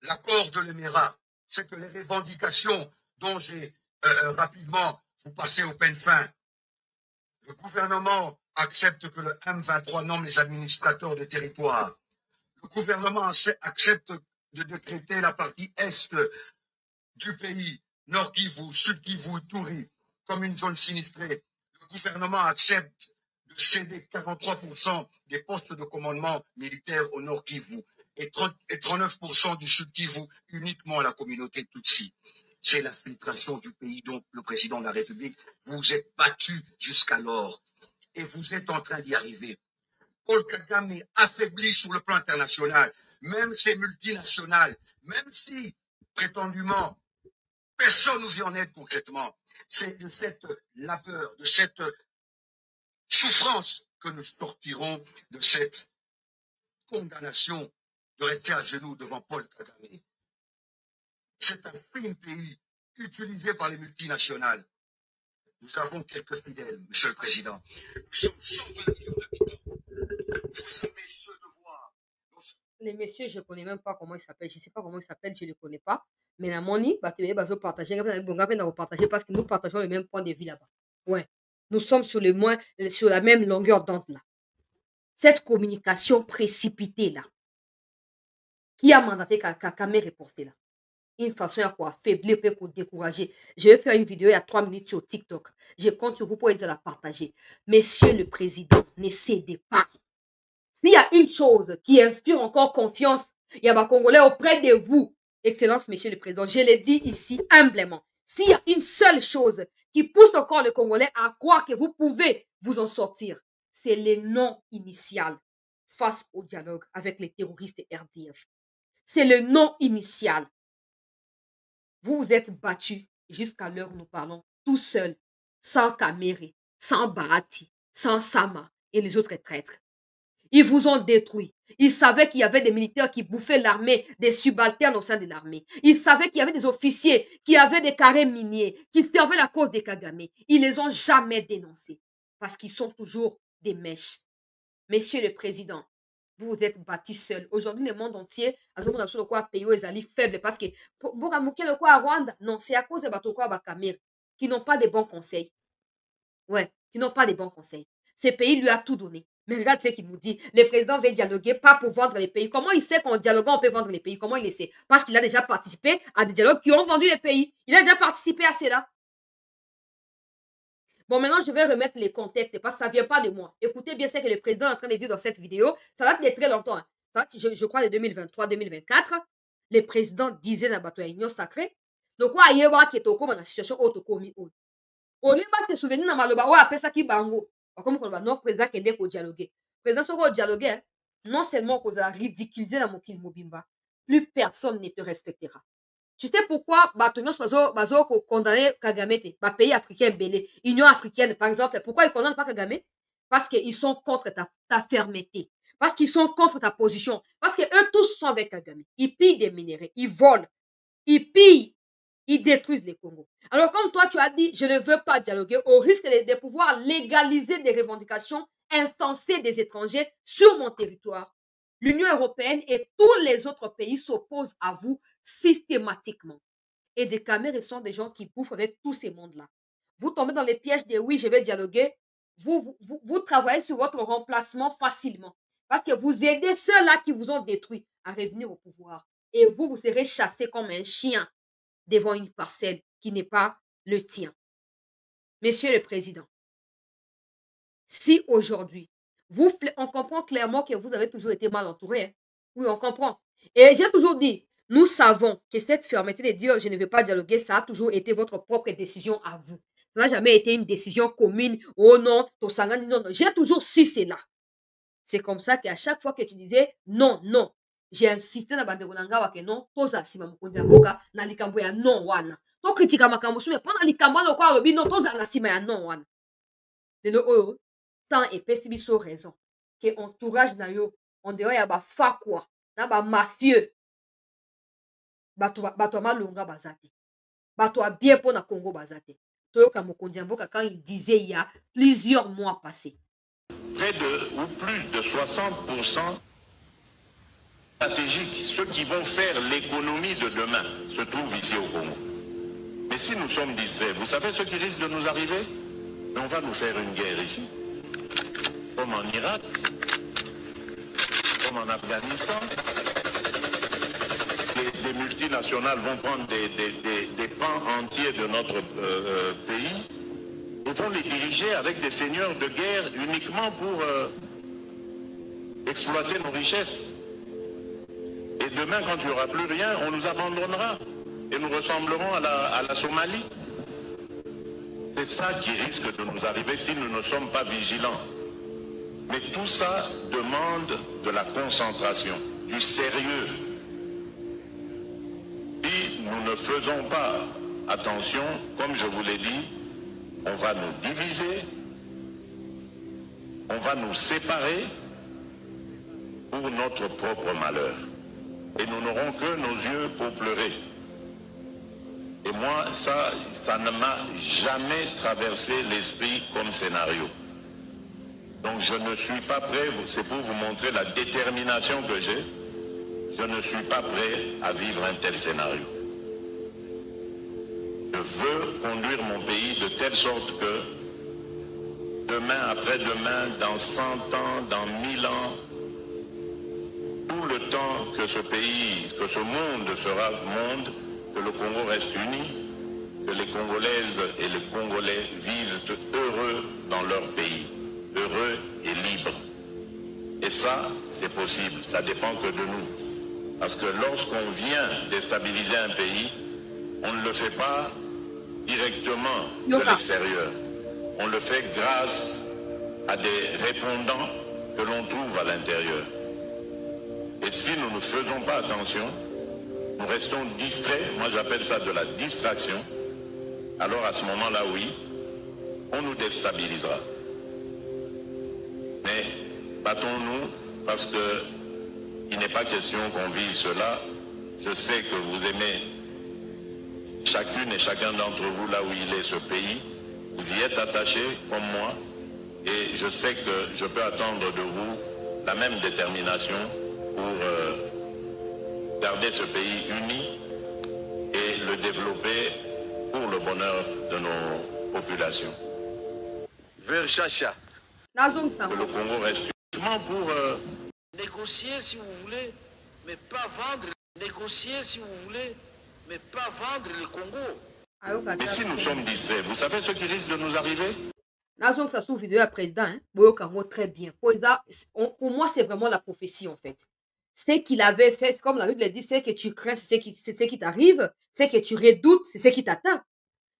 l'accord de l'Émirat, c'est que les revendications dont j'ai rapidement, vous passez au peine fin, le gouvernement accepte que le M23 nomme les administrateurs de territoire. Le gouvernement accepte de décréter la partie est du pays, Nord Kivu, Sud Kivu, Ituri, comme une zone sinistrée. Le gouvernement accepte de céder 43% des postes de commandement militaire au Nord Kivu et 39% du Sud Kivu uniquement à la communauté Tutsi. C'est l'infiltration du pays dont le président de la République vous êtes battu jusqu'alors et vous êtes en train d'y arriver. Paul Kagame est affaibli sur le plan international, même ces multinationales, même si, prétendument, personne nous y en aide concrètement. C'est de cette labeur, de cette souffrance que nous sortirons de cette condamnation de rester à genoux devant Paul Kagame. C'est un film pays utilisé par les multinationales. Nous avons quelques fidèles, Monsieur le Président. Nous sommes 120 millions d'habitants. Vous avez ce devoir. Les messieurs, je ne connais même pas comment il s'appelle. Je ne sais pas comment il s'appelle, je ne le connais pas. Mais la monnaie, je partager parce que nous partageons le même point de vue là-bas. Ouais. Nous sommes sur la même longueur d'onde là. Cette communication précipitée là, qui a mandaté Kagame reporter là, une façon à quoi affaiblir, pour décourager. Je vais faire une vidéo il y a 3 minutes sur TikTok. Je compte sur vous pour essayer de la partager. Monsieur le Président, ne cédez pas. S'il y a une chose qui inspire encore confiance, il y a des Congolais auprès de vous, Excellence, Monsieur le Président, je l'ai dit ici humblement. S'il y a une seule chose qui pousse encore le Congolais à croire que vous pouvez vous en sortir, c'est le non initial face au dialogue avec les terroristes RDF. C'est le non initial. Vous vous êtes battus jusqu'à l'heure où nous parlons tout seul, sans Kamerhe, sans Bahati, sans Sama et les autres traîtres. Ils vous ont détruit. Ils savaient qu'il y avait des militaires qui bouffaient l'armée, des subalternes au sein de l'armée. Ils savaient qu'il y avait des officiers qui avaient des carrés miniers, qui servaient la cause des Kagame. Ils les ont jamais dénoncés parce qu'ils sont toujours des mèches. Monsieur le Président, vous vous êtes battu seul. Aujourd'hui, le monde entier, à ce moment où quoi pays les alliés faibles parce que à Rwanda, non, c'est à cause de Batoko Kamerhe qui n'ont pas de bons conseils. Ouais, qui n'ont pas de bons conseils. Ces pays lui a tout donné. Mais regarde ce qu'il nous dit. Le président veut dialoguer, pas pour vendre les pays. Comment il sait qu'en dialoguant, on peut vendre les pays? Comment il le sait? Parce qu'il a déjà participé à des dialogues qui ont vendu les pays. Il a déjà participé à cela. Bon, maintenant, je vais remettre les contextes parce que ça ne vient pas de moi. Écoutez bien ce que le président est en train de dire dans cette vidéo. Ça date de très longtemps. Hein. Ça date, je crois, de 2023-2024. Le président disait dans la union sacrée. Donc, quoi, il y a dans la situation où il on n'est pas se souvenir dans maloba ou après ça qui bango comme on va non président qui est pour dialoguer président soko dialoguer non seulement cause à ridiculiser la mokil mobimba plus personne ne te respectera Tu sais pourquoi Batonios Bazo condamné Kagame, pays africain belé, Union africaine par exemple, pourquoi ils ne condamnent pas Kagame? Parce qu'ils sont contre ta fermeté, parce qu'ils sont contre ta position, parce que eux tous sont avec Kagame. Ils pillent des minéraux, ils volent, ils pillent, ils détruisent les Congos. Alors comme toi tu as dit, je ne veux pas dialoguer au risque de pouvoir légaliser des revendications instancées des étrangers sur mon territoire. L'Union européenne et tous les autres pays s'opposent à vous systématiquement. Et des Camerounais sont des gens qui bouffent avec tous ces mondes-là. Vous tombez dans les pièges de oui, je vais dialoguer. Vous travaillez sur votre remplacement facilement. Parce que vous aidez ceux-là qui vous ont détruit à revenir au pouvoir. Et vous serez chassé comme un chien devant une parcelle qui n'est pas le tien. Monsieur le Président, si aujourd'hui, on comprend clairement que vous avez toujours été mal entouré. Hein? Oui, on comprend. Et j'ai toujours dit, nous savons que cette fermeté de dire je ne veux pas dialoguer, ça a toujours été votre propre décision à vous. Ça n'a jamais été une décision commune. Oh non, Tosangani, non, non. J'ai toujours su cela. C'est comme ça qu'à chaque fois que tu disais non, non, j'ai insisté na bandeko na ngawa que non, toza sima mokonzi ya mboka na likambo ya non wana. To kritika makambo su, mais pendant likambo wana kwa lobi non, toza na sima ya non wana. Lelo oyo, tant epesi biso raison que entourage na yo on dirait ya ba fakwa na ba mafieux bato malonga bazate bato bien pour na Congo bazate toyoka mokonzi ya mboka quand il disait il y a plusieurs mois passés près de ou plus de 60% stratégiques, ceux qui vont faire l'économie de demain se trouvent ici au Congo. Mais si nous sommes distraits, vous savez ce qui risque de nous arriver? On va nous faire une guerre ici, comme en Irak, comme en Afghanistan. Des multinationales vont prendre des pans entiers de notre pays et vont les diriger avec des seigneurs de guerre uniquement pour exploiter nos richesses. Et demain, quand il n'y aura plus rien, on nous abandonnera et nous ressemblerons à la Somalie. C'est ça qui risque de nous arriver si nous ne sommes pas vigilants. Mais tout ça demande de la concentration, du sérieux. Si nous ne faisons pas attention, comme je vous l'ai dit, on va nous diviser, on va nous séparer pour notre propre malheur. Et nous n'aurons que nos yeux pour pleurer. Et moi, ça ne m'a jamais traversé l'esprit comme scénario. Donc je ne suis pas prêt, c'est pour vous montrer la détermination que j'ai, je ne suis pas prêt à vivre un tel scénario. Je veux conduire mon pays de telle sorte que demain, après-demain, dans 100 ans, dans 1000 ans, tout le temps que ce pays, que ce monde sera monde, que le Congo reste uni, que les Congolaises et les Congolais vivent heureux dans leur pays, heureux et libres. Et ça, c'est possible, ça dépend que de nous. Parce que lorsqu'on vient déstabiliser un pays, on ne le fait pas directement de l'extérieur. On le fait grâce à des répondants que l'on trouve à l'intérieur. Et si nous ne faisons pas attention, nous restons distraits, moi j'appelle ça de la distraction, alors à ce moment-là, oui, on nous déstabilisera. Mais battons-nous parce qu'il n'est pas question qu'on vive cela. Je sais que vous aimez chacune et chacun d'entre vous là où il est ce pays. Vous y êtes attachés comme moi et je sais que je peux attendre de vous la même détermination pour garder ce pays uni et le développer pour le bonheur de nos populations. Vers Chacha. Que le Congo reste uniquement pour négocier si vous voulez, mais pas vendre. Négocier si vous voulez, mais pas vendre le Congo. Mais si nous sommes distraits, vous savez ce qui risque de nous arriver? Nazon, ça s'ouvre vidéo à président, hein? Boyo Kango, très bien. Pour moi, c'est vraiment la prophétie, en fait. C'est qu'il avait, comme la Bible dit, c'est que tu crains, c'est ce qui t'arrive, c'est que tu redoutes, c'est ce qui t'atteint.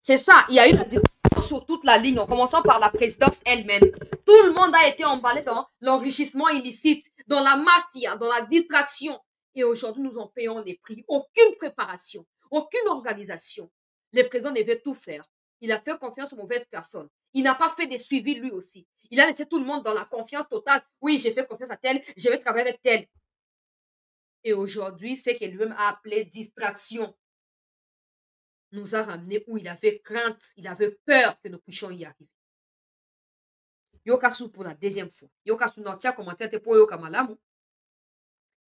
C'est ça, il y a eu la discussion sur toute la ligne, en commençant par la présidence elle-même. Tout le monde a été emballé dans l'enrichissement illicite, dans la mafia, dans la distraction. Et aujourd'hui, nous en payons les prix. Aucune préparation, aucune organisation. Le président devait tout faire. Il a fait confiance aux mauvaises personnes. Il n'a pas fait de suivi lui aussi. Il a laissé tout le monde dans la confiance totale. Oui, j'ai fait confiance à tel, je vais travailler avec tel. Et aujourd'hui, ce qu'il lui-même a appelé distraction nous a ramené où il avait crainte, il avait peur que nous puissions y arriver. Yokasu pour la deuxième fois. Yokasu notia commentaire pour Yoka Malamu.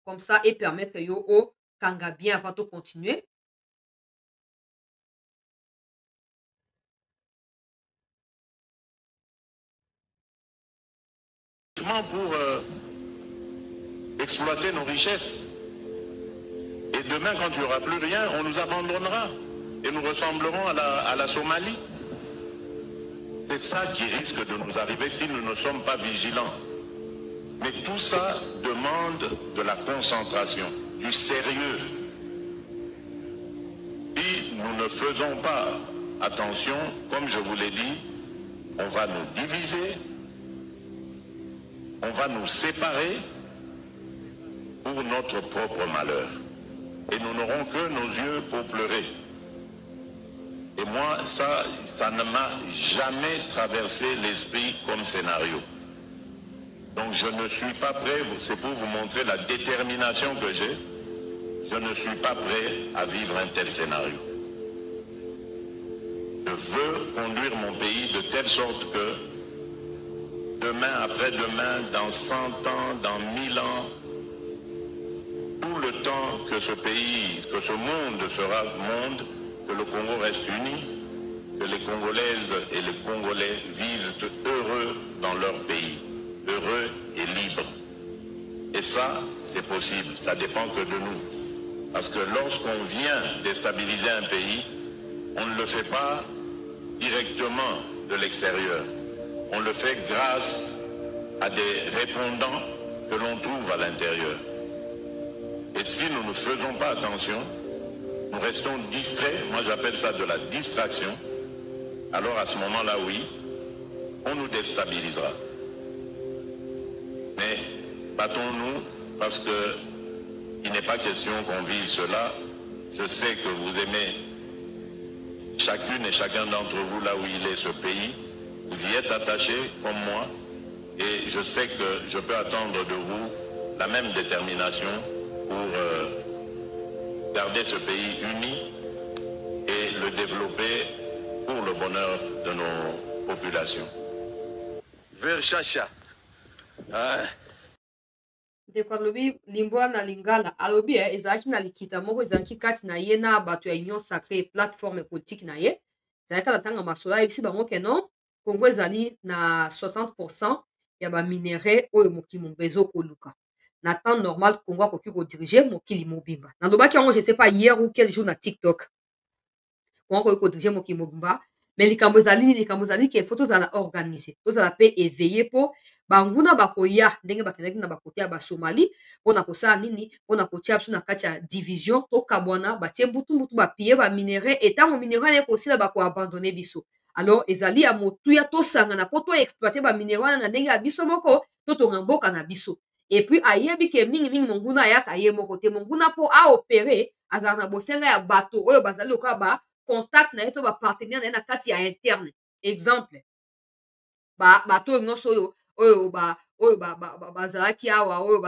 Comme ça, et permettre yo au kanga bien avant de continuer. Pour exploiter nos richesses. Et demain, quand il n'y aura plus rien, on nous abandonnera. Et nous ressemblerons à la Somalie. C'est ça qui risque de nous arriver si nous ne sommes pas vigilants. Mais tout ça demande de la concentration, du sérieux. Si nous ne faisons pas attention, comme je vous l'ai dit, on va nous diviser, on va nous séparer pour notre propre malheur. Et nous n'aurons que nos yeux pour pleurer. Et moi, ça ne m'a jamais traversé l'esprit comme scénario. Donc je ne suis pas prêt, c'est pour vous montrer la détermination que j'ai, je ne suis pas prêt à vivre un tel scénario. Je veux conduire mon pays de telle sorte que demain, après-demain, dans 100 ans, dans 1000 ans, tout le temps que ce pays, que ce monde sera monde, que le Congo reste uni, que les Congolaises et les Congolais vivent heureux dans leur pays, heureux et libres. Et ça, c'est possible, ça dépend que de nous. Parce que lorsqu'on vient déstabiliser un pays, on ne le fait pas directement de l'extérieur. On le fait grâce à des répondants que l'on trouve à l'intérieur. Et si nous ne faisons pas attention, nous restons distraits, moi j'appelle ça de la distraction, alors à ce moment-là, oui, on nous déstabilisera. Mais battons-nous parce que il n'est pas question qu'on vive cela. Je sais que vous aimez chacune et chacun d'entre vous là où il est ce pays. Vous y êtes attachés comme moi et je sais que je peux attendre de vous la même détermination pour garder ce pays uni et le développer pour le bonheur de nos populations. Vers Chacha. ndeko alobi limboa na lingala alobi ezalaki na likita moko ezalaki kati na ye na bato ya union sacré plateforme politique na ye ezalaki na ntango masolo ayebisi bango ke non Congo ezali na 60% ya baminere oyo mokili mobimba ezokoluka na temps normal Congo akoki kodirige mokili mobimba nalobaki yango je sais pas hier ou quel jour na TikTok Congo akoki kodirige mokili mobimba mais likambo ezali nini likambo ezali ke fo tozala organise tozala mpe éveillé mpo banguna bakoya ndenge bakendaki na bakote ya basomali mpona kosala nini mpona kotia biso na kati ya division tokabwana batie mbutu bapie baminere etango minere ane kosila bakoabandone biso alors ezali ya motuya tosangana mpo toexploite baminere wana na ndenge ya biso moko totonga mboka na biso epuis ayebi ke mingimingi monguna ayaka ye moko te monguna mpo aopere azala na bosenga ya bato oyo bazali lokola ba contact na ye to bapartenaire na ye na kati ya interne exemple bato oyo nyonso oyo bazalaki awa oyo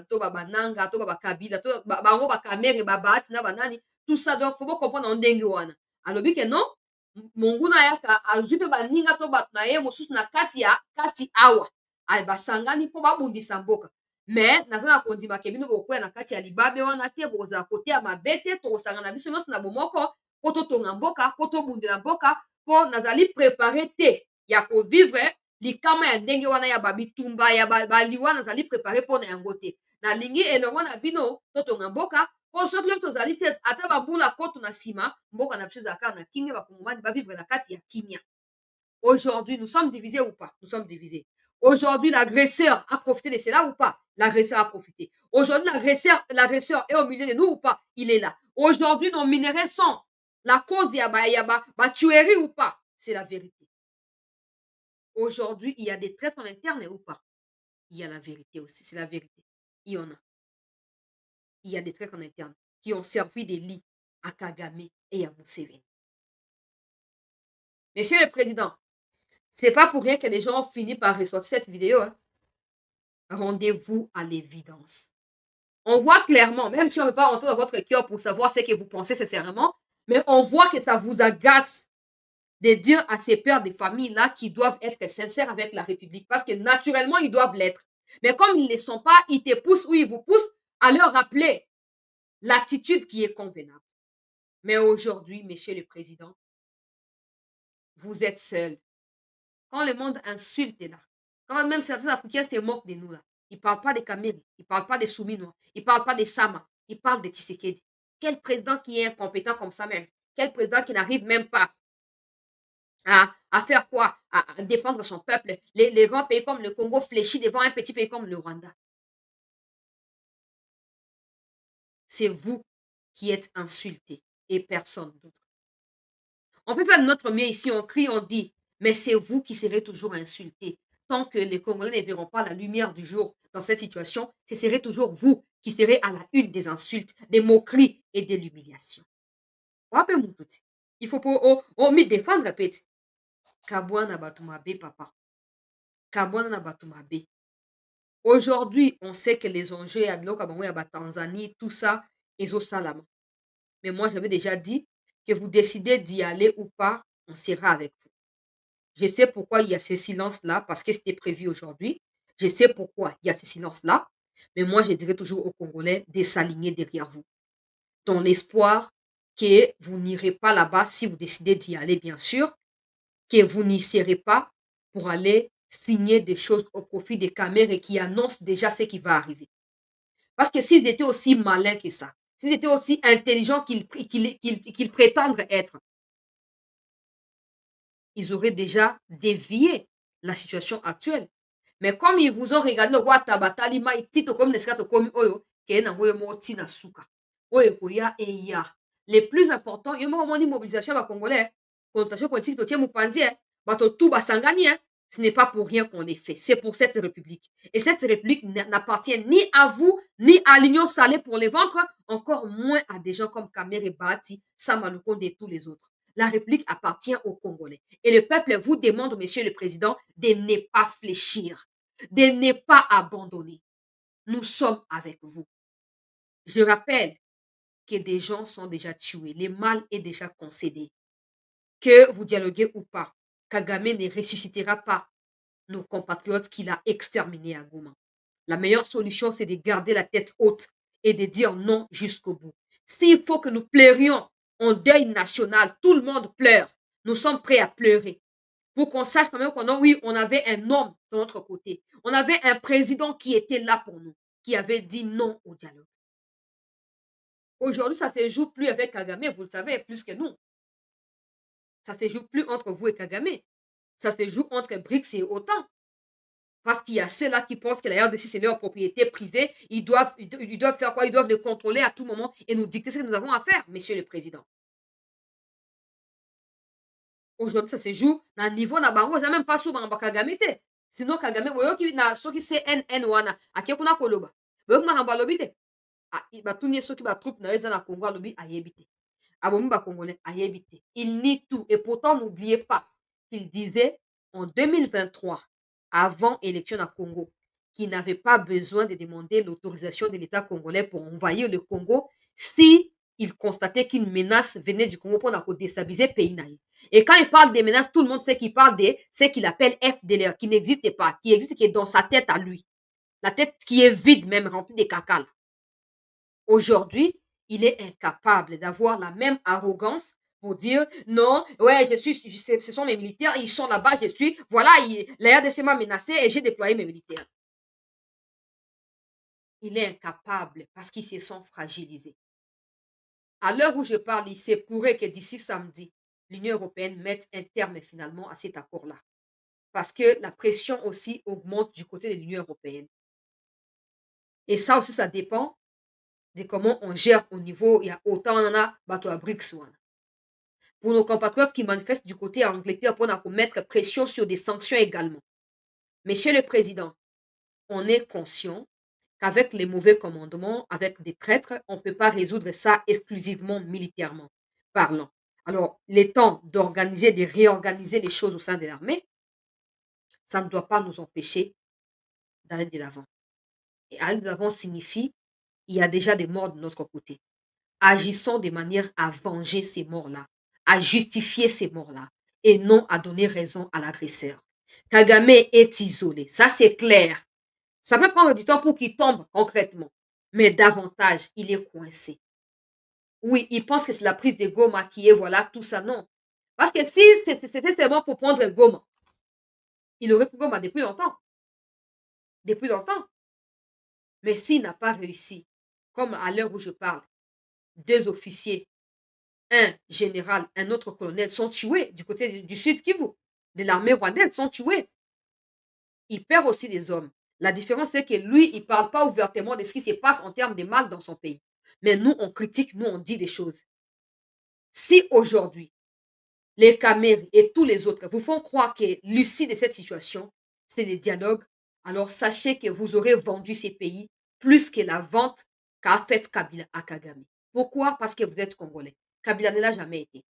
to bananga to bakabila to bango bakamere babati na banani tout ça donc faut comprendre ndenge wana alobi ke non monguna ayaka azwi mpe baninga to bato na ye mosusu na kati awa basangani mpo babundisa mboka me naza na kondima ke bino bokoya na kati ya libabe wana te bokozala kote ya mabe te tokosangana biso nyonso na bomoko mpo totonga mboka mpo tobundela mboka mpo nazali prépare te ya kovivre likama ya ndenge wana ya babitumba ya baliwa nazali prépare mpo na yango te nalingi elongo na bino totonga mboka mpo soki lobi tozali te ata bambula koto na nsima mboka na biso ezalaka na kimia bakongomani bavivre na kati ya kimia aujourd'hui nous sommes divisés ou pas nous sommes divisés aujourd'hui l'agresseur a profité de cela ou pas l'agresseur a profité aujourd'hui l'agresseur est au milieu de nous ou pas il est là aujourd'hui nos minéraux sont la cause ya tuerie ou pas c'est la vérité. Aujourd'hui, il y a des traîtres en interne ou pas? Il y a la vérité aussi, c'est la vérité. Il y en a. Il y a des traîtres en interne qui ont servi des lits à Kagame et à Museveni. Monsieur le Président, c'est pas pour rien que les gens ont fini par ressortir cette vidéo. Hein. Rendez-vous à l'évidence. On voit clairement, même si on ne veut pas rentrer dans votre cœur pour savoir ce que vous pensez sincèrement, mais on voit que ça vous agace de dire à ces pères de famille-là qu'ils doivent être sincères avec la République, parce que naturellement, ils doivent l'être. Mais comme ils ne le sont pas, ils te poussent ou ils vous poussent à leur rappeler l'attitude qui est convenable. Mais aujourd'hui, Monsieur le Président, vous êtes seul. Quand le monde insulte là, quand même certains Africains se moquent de nous là, ils ne parlent pas des Cameroun, ils ne parlent pas des Souminois, ils ne parlent pas des Sama, ils parlent de Tshisekedi. Quel président qui est incompétent comme ça même? Quel président qui n'arrive même pas à faire quoi? À défendre son peuple. Les grands pays comme le Congo fléchissent devant un petit pays comme le Rwanda. C'est vous qui êtes insultés et personne d'autre. On peut faire notre mieux ici, on crie, on dit, mais c'est vous qui serez toujours insultés. Tant que les Congolais ne verront pas la lumière du jour dans cette situation, ce serait toujours vous qui serez à la une des insultes, des moqueries et de l'humiliation. Il faut pour me défendre, répète. Kabwana Batumabe, papa. Kabwana Batumabe. Aujourd'hui, on sait que les enjeux à Tanzanie, tout ça, ils ont salama. Mais moi, j'avais déjà dit que vous décidez d'y aller ou pas, on sera avec vous. Je sais pourquoi il y a ces silences-là, parce que c'était prévu aujourd'hui. Je sais pourquoi il y a ces silences-là. Mais moi, je dirais toujours aux Congolais de s'aligner derrière vous. Dans l'espoir que vous n'irez pas là-bas si vous décidez d'y aller, bien sûr, que vous n'y serez pas pour aller signer des choses au profit des caméras qui annoncent déjà ce qui va arriver. Parce que s'ils étaient aussi malins que ça, s'ils étaient aussi intelligents qu'ils prétendent être, ils auraient déjà dévié la situation actuelle. Mais comme ils vous ont regardé, les plus importants, il y a une mobilisation à Congolais, connotation politique, ce n'est pas pour rien qu'on les fait. C'est pour cette république. Et cette république n'appartient ni à vous, ni à l'Union salée pour les ventres, encore moins à des gens comme Kamere Bati, Samalukonde et tous les autres. La République appartient aux Congolais. Et le peuple vous demande, Monsieur le Président, de ne pas fléchir, de ne pas abandonner. Nous sommes avec vous. Je rappelle que des gens sont déjà tués. Le mal est déjà concédé. Que vous dialoguez ou pas, Kagame ne ressuscitera pas nos compatriotes qu'il a exterminés à Goma. La meilleure solution, c'est de garder la tête haute et de dire non jusqu'au bout. S'il faut que nous pleurions en deuil national, tout le monde pleure. Nous sommes prêts à pleurer. Pour qu'on sache quand même on avait un homme de notre côté. On avait un président qui était là pour nous, qui avait dit non au dialogue. Aujourd'hui, ça ne se joue plus avec Kagame, vous le savez, plus que nous. Ça ne se joue plus entre vous et Kagame. Ça se joue entre BRICS et OTAN. Parce qu'il y a ceux-là qui pensent que la RDC, c'est leur propriété privée. Ils doivent faire quoi? Ils doivent le contrôler à tout moment et nous dicter ce que nous avons à faire, Monsieur le Président. Aujourd'hui, ça se joue dans le niveau de bango, ça même pas sous dans Kagame. Sinon, Kagame, vous voyez qui CNN wana, à qui kuna koloba. Vous voyez comment balobite? Ah, il tout nier ceux qui troupes dans les Congo à lobi à yébite. Abomi ba Congolais à yébite. Il nie tout. Et pourtant, n'oubliez pas qu'il disait en 2023, avant élection à Congo, qu'il n'avait pas besoin de demander l'autorisation de l'État congolais pour envahir le Congo si il constatait qu'une menace venait du Congo pour déstabiliser le pays. Et quand il parle des menaces, tout le monde sait qu'il parle de ce qu'il appelle FDLR, qui n'existe pas, qui existe, qui est dans sa tête à lui. La tête qui est vide, même remplie de caca. Aujourd'hui, il est incapable d'avoir la même arrogance pour dire non, ouais, ce sont mes militaires, ils sont là-bas, voilà, la RDC m'a menacé et j'ai déployé mes militaires. Il est incapable parce qu'ils se sont fragilisés. À l'heure où je parle, il se pourrait que d'ici samedi, l'Union européenne mette un terme finalement à cet accord-là. Parce que la pression aussi augmente du côté de l'Union européenne. Et ça aussi, ça dépend de comment on gère au niveau, il y a autant on en a, bateau à BRICS. Pour nos compatriotes qui manifestent du côté Angleterre pour mettre pression sur des sanctions également. Monsieur le Président, on est conscient qu'avec les mauvais commandements, avec des traîtres, on ne peut pas résoudre ça exclusivement militairement parlant. Alors, il est temps d'organiser, de réorganiser les choses au sein de l'armée. Ça ne doit pas nous empêcher d'aller de l'avant. Et aller de l'avant signifie il y a déjà des morts de notre côté. Agissons de manière à venger ces morts-là, à justifier ces morts-là, et non à donner raison à l'agresseur. Kagame est isolé, ça c'est clair. Ça peut prendre du temps pour qu'il tombe concrètement, mais davantage, il est coincé. Oui, il pense que c'est la prise de Goma qui est, voilà, tout ça, non. Parce que si c'était seulement pour prendre Goma, il aurait pris Goma depuis longtemps. Depuis longtemps. Mais s'il n'a pas réussi, comme à l'heure où je parle, 2 officiers, un général, un autre colonel sont tués du côté du Sud Kivu, de l'armée rwandaise sont tués. Il perd aussi des hommes. La différence, c'est que lui, il ne parle pas ouvertement de ce qui se passe en termes de mal dans son pays. Mais nous, on critique, nous, on dit des choses. Si aujourd'hui, les Camerounais et tous les autres vous font croire que l'issue de cette situation, c'est le dialogue, alors sachez que vous aurez vendu ces pays plus que la vente qu'a faite Kabila à Kagame. Pourquoi? Parce que vous êtes Congolais. Kabila ne l'a jamais été.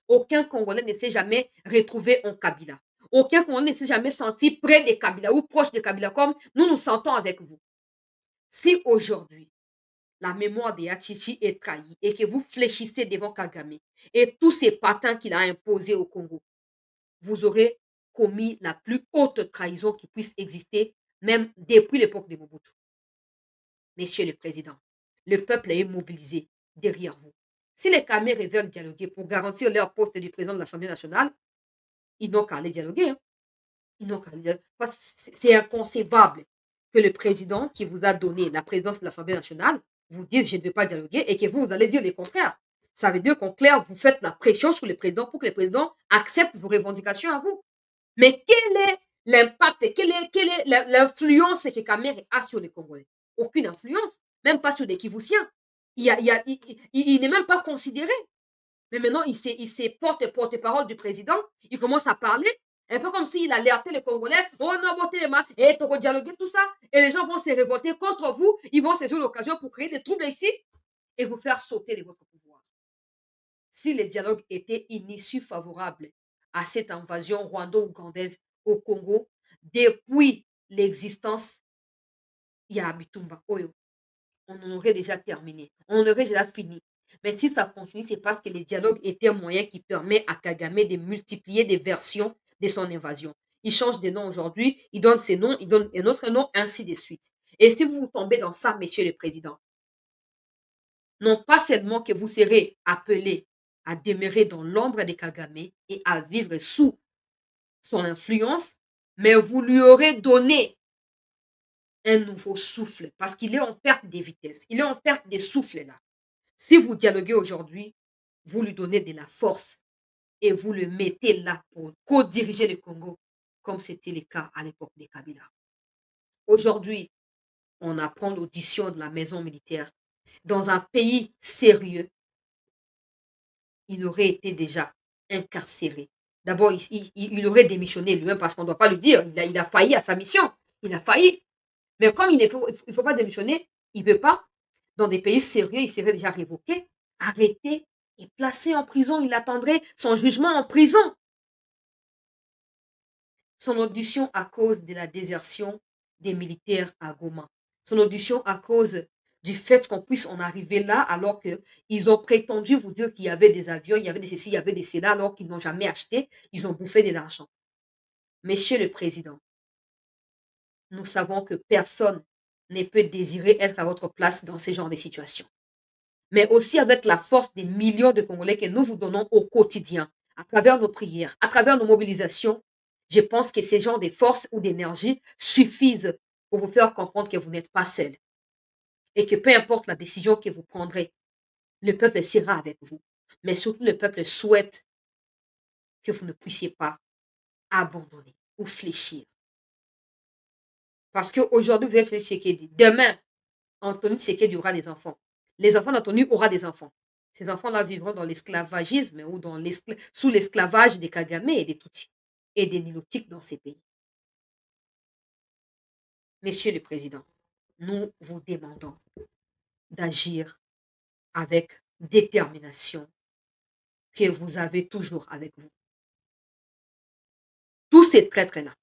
Aucun Congolais ne s'est jamais retrouvé en Kabila. Aucun Congolais ne s'est jamais senti près de Kabila ou proche de Kabila comme nous nous sentons avec vous. Si aujourd'hui, la mémoire de Yachichi est trahie et que vous fléchissez devant Kagame et tous ces patins qu'il a imposés au Congo, vous aurez commis la plus haute trahison qui puisse exister, même depuis l'époque de Mobutu. Monsieur le Président, le peuple est mobilisé derrière vous. Si les Camerounais veulent dialoguer pour garantir leur poste du président de l'Assemblée nationale, ils n'ont qu'à aller dialoguer. Hein. Ils n'ont qu'à aller dialoguer. C'est inconcevable que le président qui vous a donné la présidence de l'Assemblée nationale vous dise je ne vais pas dialoguer et que vous allez dire le contraire. Ça veut dire qu'en clair, vous faites la pression sur le président pour que le président accepte vos revendications à vous. Mais quel est l'impact, quelle est l'influence que Kamer a sur les Congolais? Aucune influence, même pas sur les Kivusiens. Il n'est même pas considéré. Mais maintenant, il se porte-parole du président. Il commence à parler, un peu comme s'il alertait les Congolais. Oh non, votez les mains, et pour dialoguer, tout ça. Et les gens vont se révolter contre vous. Ils vont saisir l'occasion pour créer des troubles ici et vous faire sauter de votre pouvoir. Si le dialogue était une issue favorable à cette invasion rwando-ougandaise au Congo, depuis l'existence Yabitumba Oyo, on en aurait déjà terminé, on aurait déjà fini. Mais si ça continue, c'est parce que le dialogue était un moyen qui permet à Kagame de multiplier des versions de son invasion. Il change de nom aujourd'hui, il donne ses noms, il donne un autre nom, ainsi de suite. Et si vous tombez dans ça, Monsieur le Président, non pas seulement que vous serez appelé à demeurer dans l'ombre de Kagame et à vivre sous son influence, mais vous lui aurez donné un nouveau souffle parce qu'il est en perte de vitesse, il est en perte de souffle là. Si vous dialoguez aujourd'hui, vous lui donnez de la force et vous le mettez là pour co-diriger le Congo comme c'était le cas à l'époque de Kabila. Aujourd'hui, on apprend l'audition de la maison militaire dans un pays sérieux. Il aurait été déjà incarcéré. D'abord, il aurait démissionné lui-même parce qu'on ne doit pas le dire. Il a failli à sa mission. Il a failli. Mais comme il ne faut pas démissionner, il ne veut pas. Dans des pays sérieux, il serait déjà révoqué, arrêté et placé en prison. Il attendrait son jugement en prison. Son audition à cause de la désertion des militaires à Goma. Son audition à cause du fait qu'on puisse en arriver là alors qu'ils ont prétendu vous dire qu'il y avait des avions, il y avait des ceci, il y avait des cela alors qu'ils n'ont jamais acheté, ils ont bouffé de l'argent. Monsieur le Président, nous savons que personne ne peut désirer être à votre place dans ce genre de situation. Mais aussi avec la force des millions de Congolais que nous vous donnons au quotidien, à travers nos prières, à travers nos mobilisations, je pense que ces genres de forces ou d'énergie suffisent pour vous faire comprendre que vous n'êtes pas seul. Et que peu importe la décision que vous prendrez, le peuple sera avec vous. Mais surtout, le peuple souhaite que vous ne puissiez pas abandonner ou fléchir. Parce qu'aujourd'hui, vous êtes Félix Tshisekedi. Demain, Anthony Tshisekedi aura des enfants. Les enfants d'Anthony auront des enfants. Ces enfants-là vivront dans l'esclavagisme ou sous l'esclavage des Kagame et des Tutsis et des Nilotiques dans ces pays. Monsieur le Président, nous vous demandons d'agir avec détermination que vous avez toujours avec vous. Tous ces traîtres-là,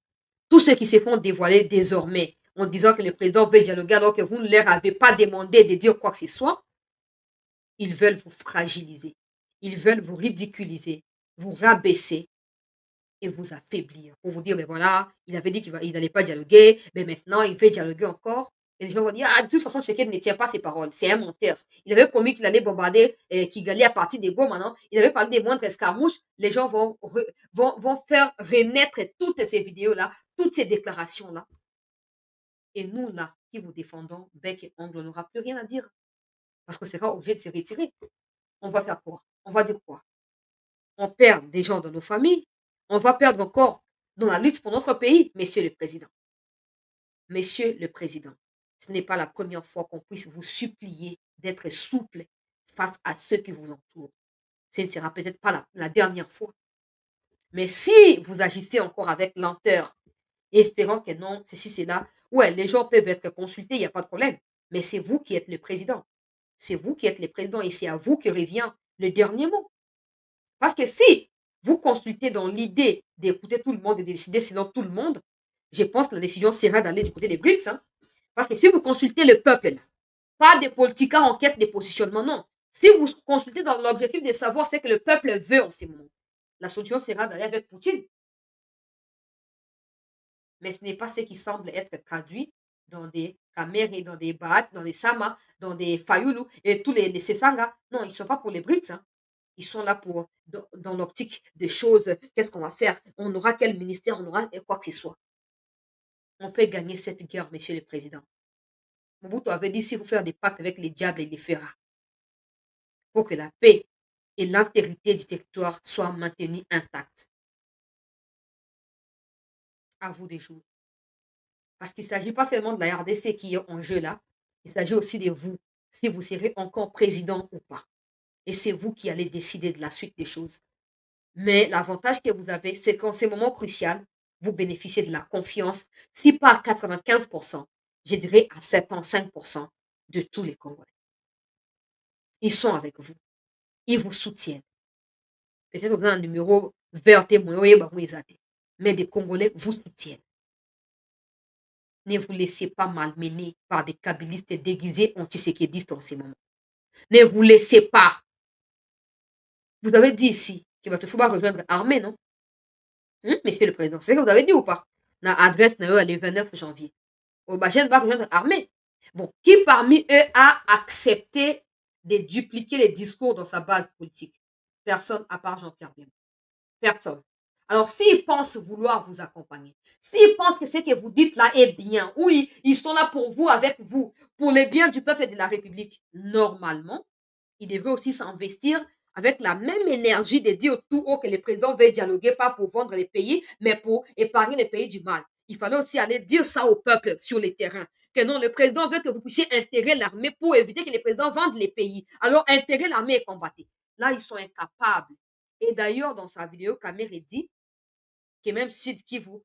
tous ceux qui se font dévoiler désormais en disant que le président veut dialoguer alors que vous ne leur avez pas demandé de dire quoi que ce soit, ils veulent vous fragiliser. Ils veulent vous ridiculiser, vous rabaisser et vous affaiblir. Pour vous dire, mais voilà, il avait dit qu'il n'allait pas dialoguer, mais maintenant il veut dialoguer encore. Et les gens vont dire, ah, de toute façon, Tshisekedi ne tient pas ses paroles. C'est un menteur. Il avait promis qu'il allait bombarder Kigali à partir des Goma, maintenant. Il avait parlé des moindres escarmouches. Les gens vont faire renaître toutes ces vidéos-là, toutes ces déclarations-là. Et nous, là, qui vous défendons, bec et ongle, on n'aura plus rien à dire. Parce qu'on sera obligé de se retirer. On va faire quoi? On va dire quoi? On perd des gens dans nos familles. On va perdre encore dans la lutte pour notre pays, Monsieur le Président. Monsieur le Président, ce n'est pas la première fois qu'on puisse vous supplier d'être souple face à ceux qui vous entourent. Ce ne sera peut-être pas la dernière fois. Mais si vous agissez encore avec lenteur, espérant que non, ceci, c'est là, ouais, les gens peuvent être consultés, il n'y a pas de problème. Mais c'est vous qui êtes le président. C'est vous qui êtes le président et c'est à vous que revient le dernier mot. Parce que si vous consultez dans l'idée d'écouter tout le monde et de décider selon tout le monde, je pense que la décision sera d'aller du côté des BRICS. Hein. Parce que si vous consultez le peuple, là, pas des politiques en quête de positionnement, non. Si vous consultez dans l'objectif de savoir ce que le peuple veut en ce moment, la solution sera d'aller avec Poutine. Mais ce n'est pas ce qui semble être traduit dans des Kameri, dans des Baat, dans des Sama, dans des Fayoulou et tous les Sesanga. Non, ils ne sont pas pour les BRICS. Hein. Ils sont là pour, dans l'optique des choses, qu'est-ce qu'on va faire? On aura quel ministère? On aura quoi que ce soit. On peut gagner cette guerre, Monsieur le Président. Mobutu avait dit, si vous faites des pactes avec les diables, il les fera. Pour que la paix et l'intégrité du territoire soient maintenues intactes. À vous de jouer. Parce qu'il ne s'agit pas seulement de la RDC qui est en jeu là, il s'agit aussi de vous, si vous serez encore président ou pas. Et c'est vous qui allez décider de la suite des choses. Mais l'avantage que vous avez, c'est qu'en ces moments cruciaux, vous bénéficiez de la confiance, si pas à 95%, je dirais à 75% de tous les Congolais. Ils sont avec vous. Ils vous soutiennent. Peut-être vous avez un numéro vert, mais des Congolais vous soutiennent. Ne vous laissez pas malmener par des kabylistes déguisés anti-séquédistes en ces moments. Ne vous laissez pas. Vous avez dit ici qu'il va te falloir rejoindre l'armée, non? Monsieur le Président, c'est ce que vous avez dit ou pas? La adresse le 29 janvier. Obagène va rejoindre l'armée. Bon, qui parmi eux a accepté de dupliquer les discours dans sa base politique? Personne à part Jean-Pierre Bemba. Personne. Alors, s'ils pensent vouloir vous accompagner, s'ils pensent que ce que vous dites là est bien, oui, ils sont là pour vous, avec vous, pour le bien du peuple et de la République, normalement, ils devaient aussi s'investir avec la même énergie de dire tout haut que le président veut dialoguer, pas pour vendre les pays, mais pour épargner les pays du mal. Il fallait aussi aller dire ça au peuple sur les terrains. Que non, le président veut que vous puissiez intégrer l'armée pour éviter que le président vende les pays. Alors, intégrer l'armée et combattre. Là, ils sont incapables. Et d'ailleurs, dans sa vidéo, Kamere dit que même Sud Kivu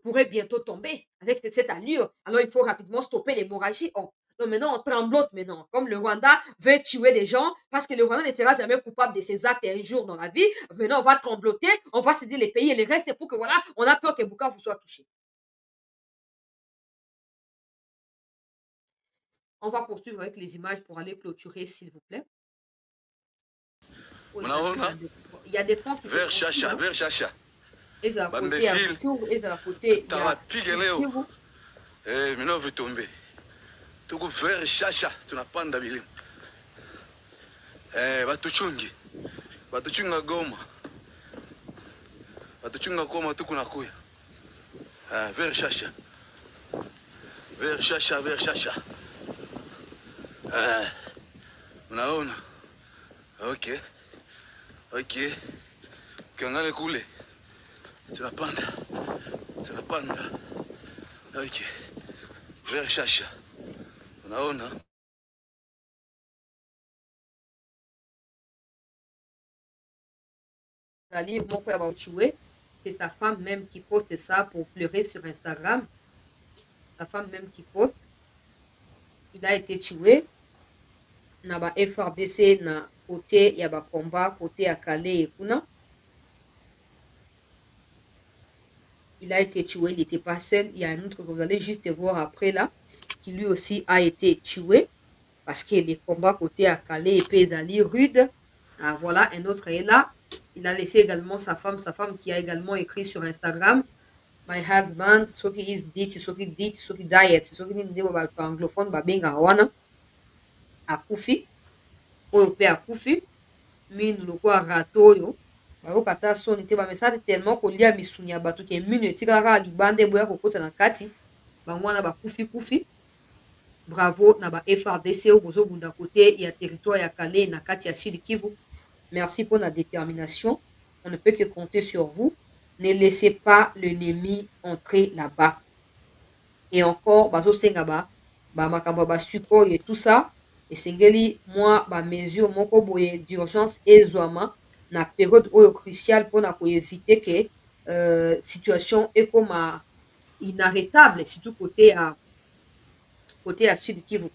pourrait bientôt tomber avec cette allure. Alors, il faut rapidement stopper l'hémorragie. Oh. Donc maintenant, on tremblote maintenant. Comme le Rwanda veut tuer des gens, parce que le Rwanda ne sera jamais coupable de ses actes un jour dans la vie. Maintenant, on va trembloter, on va céder les pays et les restes pour que voilà, on a peur que Bukavu soit touché. On va poursuivre avec les images pour aller clôturer, s'il vous plaît. Oui, il y a des fonds qui vers Chacha, vers Chacha. Et à côté, à côté, maintenant veut tomber. Tuko vers Chacha, tunapanda milima. Batuchungi. Batuchunga Goma. Batuchunga Goma tuko nakuya. Vers Chacha. Vers Chacha, vers Chacha. Unaona? Okay. Okay. Kiangale kule. Tunapanda. Tunapanda. Okay. Vers Chacha. Unaona? Ali, mon frère va tuer. C'est sa femme même qui poste ça pour pleurer sur Instagram. Sa femme même qui poste. Il a été tué. Na ba FRDC na côté ya ba combat côté à Calais et Kuna. Il a été tué, il n'était pas seul. Il y a un autre que vous allez juste voir après là, qui lui aussi a été tué. Parce que les combats côté à Calais et Pézali rude. Ah, voilà, un autre est là. Il a laissé également sa femme qui a également écrit sur Instagram. My husband, ce qui is dit, ce qui dit, ce qui diet, ce qui dit, anglophone, benga wana. Akufi. Oyo pe akufi. Mine loko a rato yo. Bakokata soni te bamesana tellement kolia misuni ya bato ke mino etikaka libanda eboya kokota na kati bango wana bakufi. Bravo na ba FRDC oyo bozobunda kote ya territoire ya Calais na kati ya Sud Kivu. Merci pour la détermination. On ne peut que compter sur vous. Ne laissez pas l'ennemi entrer là-bas. Et encore, bazo senga ba makambo ba support et tout ça. Et sengeli moi ba mesure moko boye d'urgence ezwama na période oyo cruciale pour éviter que situation est comme inarrêtable, surtout côté à Sud Kivu.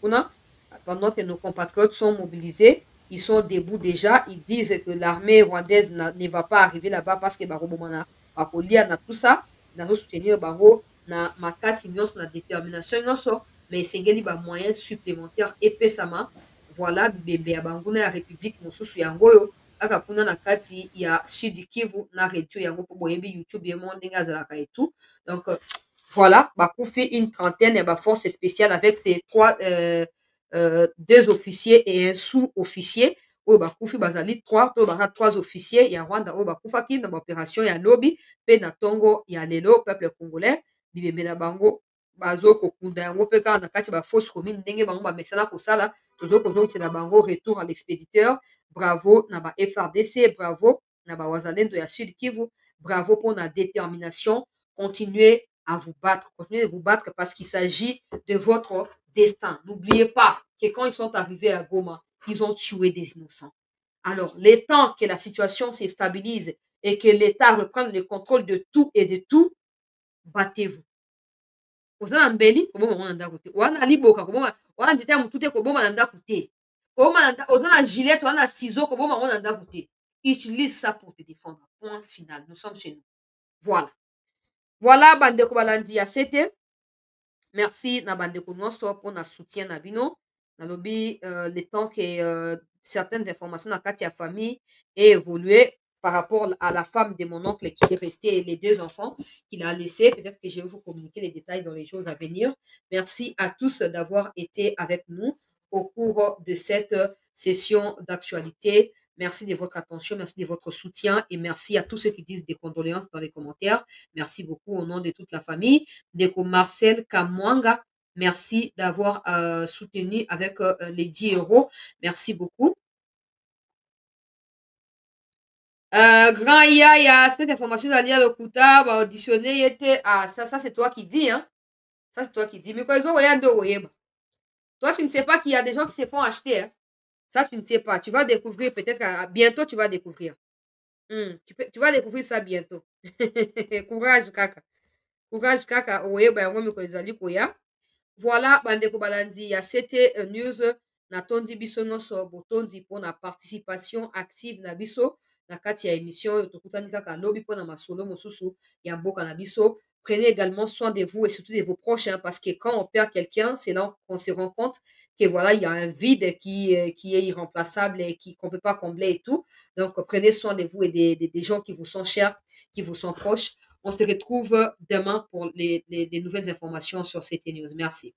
Pendant que nos compatriotes sont mobilisés, ils sont debout déjà, ils disent que l'armée rwandaise ne va pas arriver là-bas parce que Barobomana Bakolia na tout ça, dans soutenir Baro na makasi nyonso na détermination nyonso, mais sengeli ba moyens supplémentaires epesama. Voilà bébé ya banguna ya République mosusu yangoyo aka kuna na kati ya Sud Kivu na radio yango po boyebi YouTube et monde ngazalaka et tout. Donc voilà, bakufi une trentaine ba force spéciale avec ces deux officiers et un sous-officier. Oyo bakufi bazali trois officiers ya Rwanda oyo bakufaki na opération ya lobi pe na tongo ya lelo peuple congolais bibembe na bango bazo kokunda yango pe kaka na kati ba fausse commune ndenge bango bamesana kosala tozokotela bango retour à l'expéditeur. Bravo na ba FRDC, bravo na ba wazalendo ya Sud Kivu, bravo pour la détermination. Continuez à vous battre, continuez de vous battre parce qu'il s'agit de votre destin. N'oubliez pas que quand ils sont arrivés à Goma, ils ont tué des innocents. Alors, le temps que la situation se stabilise et que l'État reprenne le contrôle de tout et de tout, battez-vous. Ozana mbeli koboma mwana ndako te wana liboka koboma wana nzete ya mutu te koboma na ndako te ozana gilet wana ciseau koboma mwana ndako te. Utilise ça pour te défendre. Point final. Nous sommes chez nous. Voilà bandeko balandi ya sete. Merci na bandeko nyonso pour na soutien na bino. Nalobi le temps que certaines informations na kati ya famille aient évolué par rapport à la femme de mon oncle qui est restée et les deux enfants qu'il a laissés. Peut-être que je vais vous communiquer les détails dans les jours à venir. Merci à tous d'avoir été avec nous au cours de cette session d'actualité. Merci de votre attention, merci de votre soutien et merci à tous ceux qui disent des condoléances dans les commentaires. Merci beaucoup au nom de toute la famille. Deko Marcel Kamwanga, merci d'avoir soutenu avec les 10 euros. Merci beaucoup. Grand Yaya, cette information d'Alia Lokuta va auditionner était ça c'est toi qui dis hein. Ça c'est toi qui dis. Mais quand ils ont rien de toi tu ne sais pas qu'il y a des gens qui se font acheter hein. Ça tu ne sais pas. Tu vas découvrir peut-être bientôt tu vas découvrir. Tu vas découvrir ça bientôt. Courage kaka. Courage kaka oyeba yango miko ezali koya. Voilà bandeko balandi ya c'était news na tondi biso nyonso botondi pour na participation active na biso na kati ya émission tokutani kaka lobi pour na masolo mosusu ya mboka na biso. Prenez également soin de vous et surtout de vos proches hein, parce que quand on perd quelqu'un c'est là qu'on se rend compte que voilà il y a un vide qui est irremplaçable et qu'on peut pas combler et tout. Donc prenez soin de vous et des gens qui vous sont chers, qui vous sont proches. On se retrouve demain pour les nouvelles informations sur CT News. Merci.